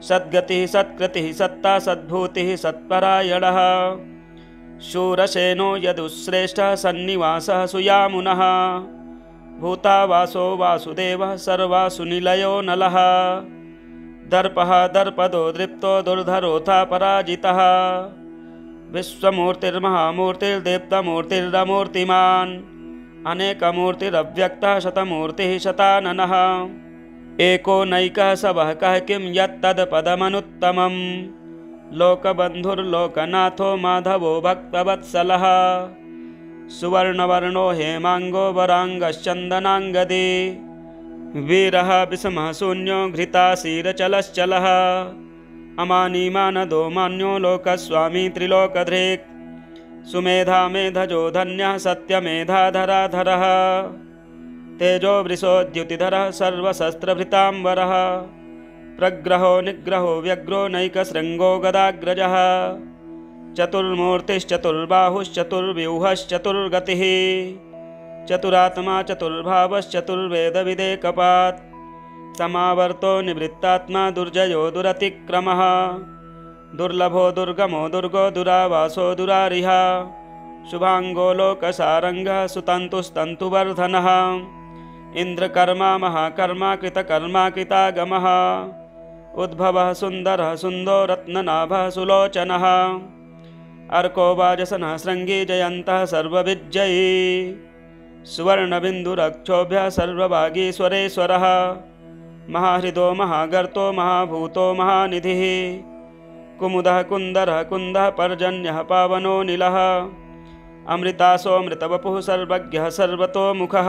[SPEAKER 1] सद्गतिः सत्कृतिः सत्ता सद्भूतिः सत्परायणः शूरसेनो यदुश्रेष्ठः सन्निवासः सुयामुनः भूतावासो वासुदेवः सर्वासुनिलयो नलः दर्पः दर्पदो दृप्तो दुर्धरोऽथा पराजितः विश्वमूर्तिर्महामूर्तिर्देप्तमूर्तिरमूर्तिमान् अनेकमूर्तिरव्यक्तः शतमूर्तिः शताननः एको नैकः सबः कः किं यत्तत्पदमनुत्तमम् लोकबन्धुर्लोकनाथो माधवो भक्तवत्सलः सुवर्णवर्णो हेमाङ्गो वराङ्गश्चन्दनाङ्गदी वीरः विषमः शून्यो घृताशीरचलश्चलः अमानीमानदो मान्यो लोकस्वामी त्रिलोकधृक् सुमेधा मेधजो धन्यः सत्यमेधाधराधरः तेजो वृषोद्युतिधरः सर्वशस्त्रभृताम्बरः प्रग्रहो निग्रहो व्यग्रो नैकशृङ्गो गदाग्रजः चतुर्मूर्तिश्चतुर्बाहुश्चतुर्व्यूहश्चतुर्गतिः चतुरात्मा चतुर्भावश्चतुर्वेदविदेकपात् समावर्तो निवृत्तात्मा दुर्जयो दुरतिक्रमः दुर्लभो दुर्गमो दुर्गो दुरावासो दुरारिहा शुभांगो लोकसारंगः सुतन्तुस्तन्तुवर्धनः इंद्रकर्मा महाकर्मा कृतकर्मा कृतागमः उद्भवः सुन्दरः सुन्दो रत्ननाभः सुलोचनः अर्को वाजसनः शृङ्गी जयन्तः सर्वविजयी सुवर्णबिन्दुरक्षोभ्यः सर्वभागीश्वरेश्वरः महाहृदो महागर्तो महाभूतो महानिधिः कुमुदः कुन्दरः कुन्दः पर्जन्यः पावनो नीलः अमृतासोऽमृतवपुः सर्वज्ञः सर्वतोमुखः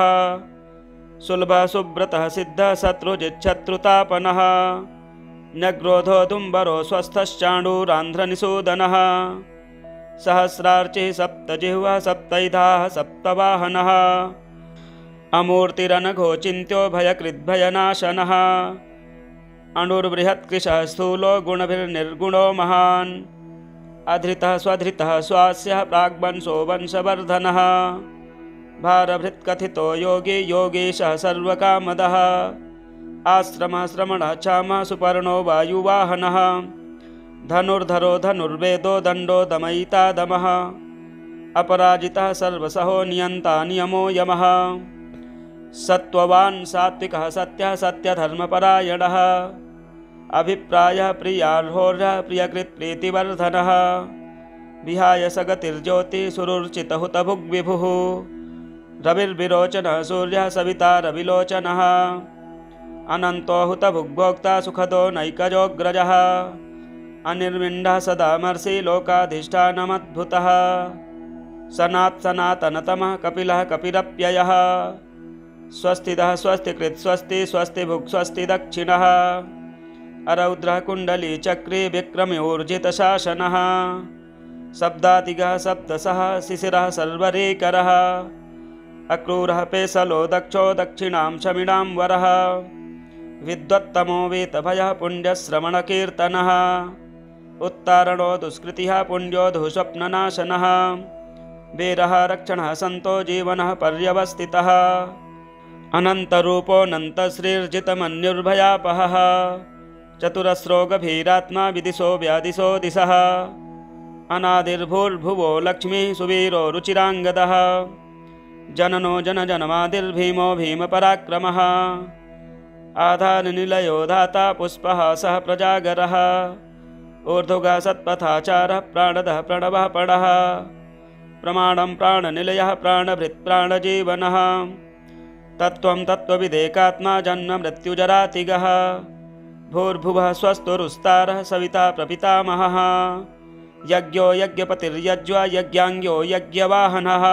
[SPEAKER 1] सुलभः सुब्रतः सिद्धः शत्रुजिच्छत्रुतापनः न्यग्रोधो दुम्बरो स्वस्थश्चाण्डूरान्ध्रनिषूदनः सहस्रार्चिः सप्तजिह्वः सप्तैधाः सप्तवाहनः अमूर्तिरनघो चिन्त्यो भयकृद्भयनाशनः अणुर्बृहत्कृशः स्थूलो गुणभिर्निर्गुणो महान् अधृतः स्वधृतः स्वास्यः प्राग्वंशो वंशवर्धनः भारभृत्कथितो योगी योगीशः सर्वकामदः आश्रमः श्रमणः क्षामः सुपर्णो वायुवाहनः धनुर्धरो धनुर्वेदो दण्डो दमयिता दमः अपराजितः सर्वसहो नियन्ता नियमो यमः सत्त्ववान् सात्विकः सत्यः सत्यधर्मपरायणः अभिप्रायः प्रियार्होर्यः प्रियकृत्प्रीतिवर्धनः विहाय सगतिर्ज्योतिः सुरुचितहुतभुग्विभुः रविर्विरोचनः सूर्यः सविता रविलोचनः अनन्तो हुतभुग्भोक्ता सुखदो नैकजोऽग्रजः अनिर्विण्डः सदामर्षि लोकाधिष्ठानमद्भुतः सनातनतमः कपिलः कपिरप्ययः स्वस्तिदः स्वस्तिकृत् स्वस्ति स्वस्तिभुक् स्वस्ति दक्षिणः अरौद्रः कुण्डली चक्री विक्रमोर्जितशासनः शब्दातिगः सप्तसः शिशिरः सर्वरीकरः अक्रूरः पेशलो दक्षो दक्षिणां शमिणां वरः विद्वत्तमो वीतभयः पुण्यश्रवणकीर्तनः उत्तारणो दुष्कृतिः पुण्यो दुःस्वप्ननाशनः वीरः रक्षणः सन्तो जीवनः पर्यवस्थितः अनन्तरूपोऽनन्तश्रीर्जितमन्युर्भयापहः चतुरस्रो गभीरात्मा विदिशो व्यादिशो दिशः अनादिर्भूर्भुवो लक्ष्मीः सुवीरो रुचिराङ्गदः जननो जनजनमादिर्भीमो भीमपराक्रमः आधारनिलयो धाता पुष्पः सह प्रजागरः ऊर्ध्वगः सत्पथाचारः प्राणदः प्रणवः पणः प्रमाणं प्राणनिलयः प्राणभृत् प्राणजीवनः तत्त्वं तत्त्वविदेकात्मा जन्म मृत्युजरातिगः भूर्भुवः स्वस्तुरुस्तारः सविता प्रपितामहः यज्ञो यज्ञपतिर्यज्वा यज्ञाङ्ग्यो यज्ञवाहनः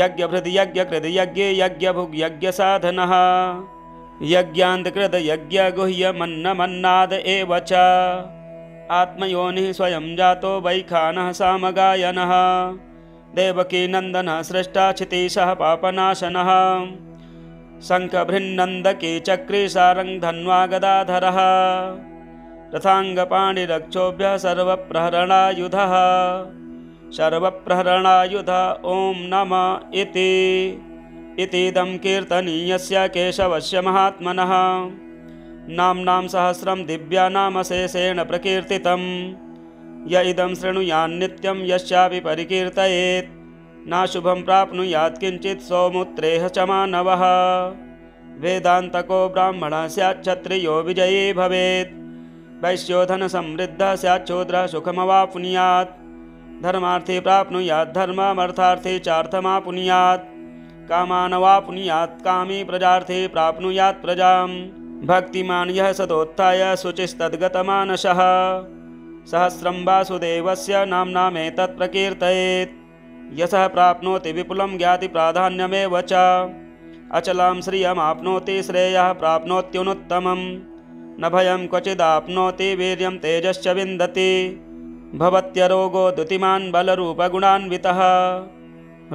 [SPEAKER 1] यज्ञभृद् यज्ञकृद् यज्ञे यज्ञभुग् यज्ञसाधनः यज्ञान्तकृद यज्ञगुह्यमन्नमन्नाद एव च आत्मयोनिः स्वयं जातो वैखानः सामगायनः देवकीनन्दनः सृष्टा क्षितीशः पापनाशनः शङ्खभृन्नन्दकी चक्री सारङ्गधन्वा गदाधरः रथाङ्गपाणिरक्षोभ्यः सर्वप्रहरणायुधः सर्वप्रहरणायुध ॐ नमः इतीदं कीर्तनीयस्य केशवस्य महात्मनः नाम्नां सहस्रं दिव्यानामशेषेण प्रकीर्तितं य इदं शृणुयान्नित्यं यश्चापि परिकीर्तयेत् नाशुभं प्राप्नुयात् किञ्चित् सौमुत्रेह च मानवः वेदान्तको ब्राह्मणः स्यात् क्षत्रियो विजयी भवेत् वैश्यो धनसमृद्धः स्यात् शूद्रः सुखमवाप्नुयात् धर्मार्थी प्राप्नुयात् धर्ममर्थार्थी चार्थमाप्नुयात् कामानवाप्नुयात् कामी प्रजार्थी प्राप्नुयात् प्रजां भक्तिमान् यः सदोत्थाय शुचिस्तद्गतमानसः सहस्रं वासुदेवस्य नाम्नामेतत् प्रकीर्तयेत् यशः प्राप्नोति विपुलं ज्ञातिप्राधान्यमेव च अचलां श्रियमाप्नोति श्रेयः प्राप्नोत्युनुत्तमं न भयं क्वचिदाप्नोति वीर्यं तेजश्च विन्दति भवत्यरोगो द्युतिमान् बलरूपगुणान्वितः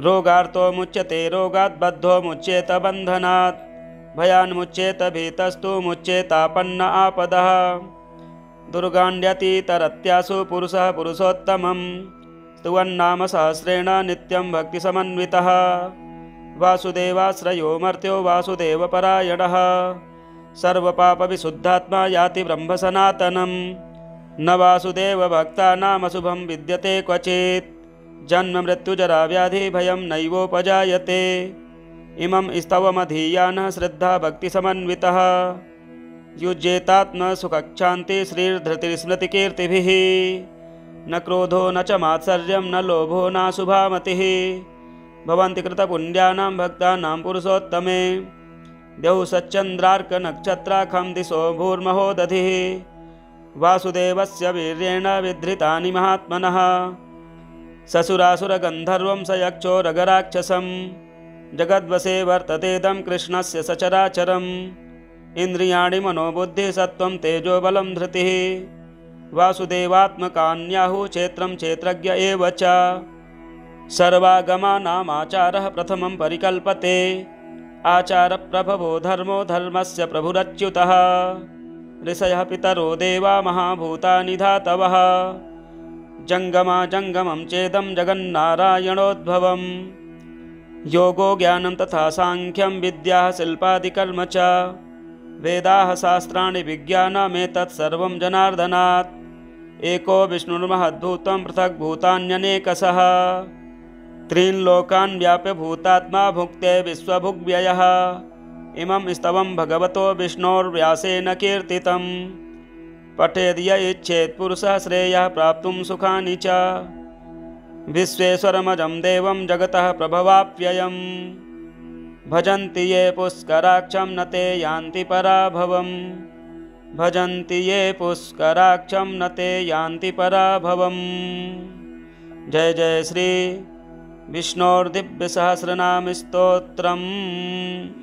[SPEAKER 1] रोगार्तो मुच्यते रोगात् बद्धो मुच्येत बन्धनात् भयान्मुच्येत भीतस्तु मुच्येतापन्न आपदः दुर्गाण्यतीतरत्यासु पुरुषः पुरुषोत्तमं स्तुवन्नाम सहस्रेण नित्यं भक्तिसमन्वितः वासुदेवाश्रयो मर्त्यो वासुदेवपरायणः सर्वपापविशुद्धात्मा याति ब्रह्मसनातनं न वासुदेवभक्तानामशुभं विद्यते क्वचित् जन्ममृत्युजराव्याधिभयं नैवोपजायते। इमं स्तवमधीयानः श्रद्धा भक्तिसमन्वितः युज्येतात्मसुखक्षान्ति श्रीर्धृतिस्मृतिकीर्तिभिः। न क्रोधो न च मात्सर्यं न लोभो नाशुभामतिः भवन्ति कृतपुण्यानां भक्तानां पुरुषोत्तमे। द्यौः सच्चन्द्रार्कनक्षत्राखं दिशो भूर्महोदधिः वासुदेवस्य वीर्येण विधृतानि महात्मनः। ससुरासुरगन्धर्वं स यक्षोरगराक्षसं जगद्वशे वर्ततेदं कृष्णस्य सचराचरम्। इन्द्रियाणि मनोबुद्धिसत्त्वं तेजोबलं धृतिः वासुदेवात्मकान्याहुः क्षेत्रं क्षेत्रज्ञ एव च। सर्वागमानामाचारः प्रथमं परिकल्पते आचारप्रभवो धर्मो धर्मस्य प्रभुरच्युतः। ऋषयः पितरो देवा महाभूतानि धातवः जङ्गमं चेदं जगन्नारायणोद्भवम्। योगो ज्ञानं तथा साङ्ख्यं विद्याः शिल्पादिकर्म च वेदाः शास्त्राणि विज्ञानमेतत् सर्वं जनार्दनात्। एको विष्णुर्महद्भूतं पृथग्भूतान्यनेकशः त्रीन् लोकान् व्याप्य भूतात्मा भुक्ते विश्वभुग्व्ययः। इमं स्तवं भगवतो विष्णोर्व्यासेन कीर्तितं पठेद् य इच्छेत् पुरुषः श्रेयः प्राप्तुं सुखानि च। विश्वेश्वरमजं देवं जगतः प्रभवाप्ययम् भजन्ति ये पुष्कराक्षं न ते यान्ति पराभवम्। भजन्ति ये पुष्कराक्षं न ते यान्ति पराभवम्। जय जय श्री विष्णोर्दिव्यसहस्रनाम स्तोत्रम्।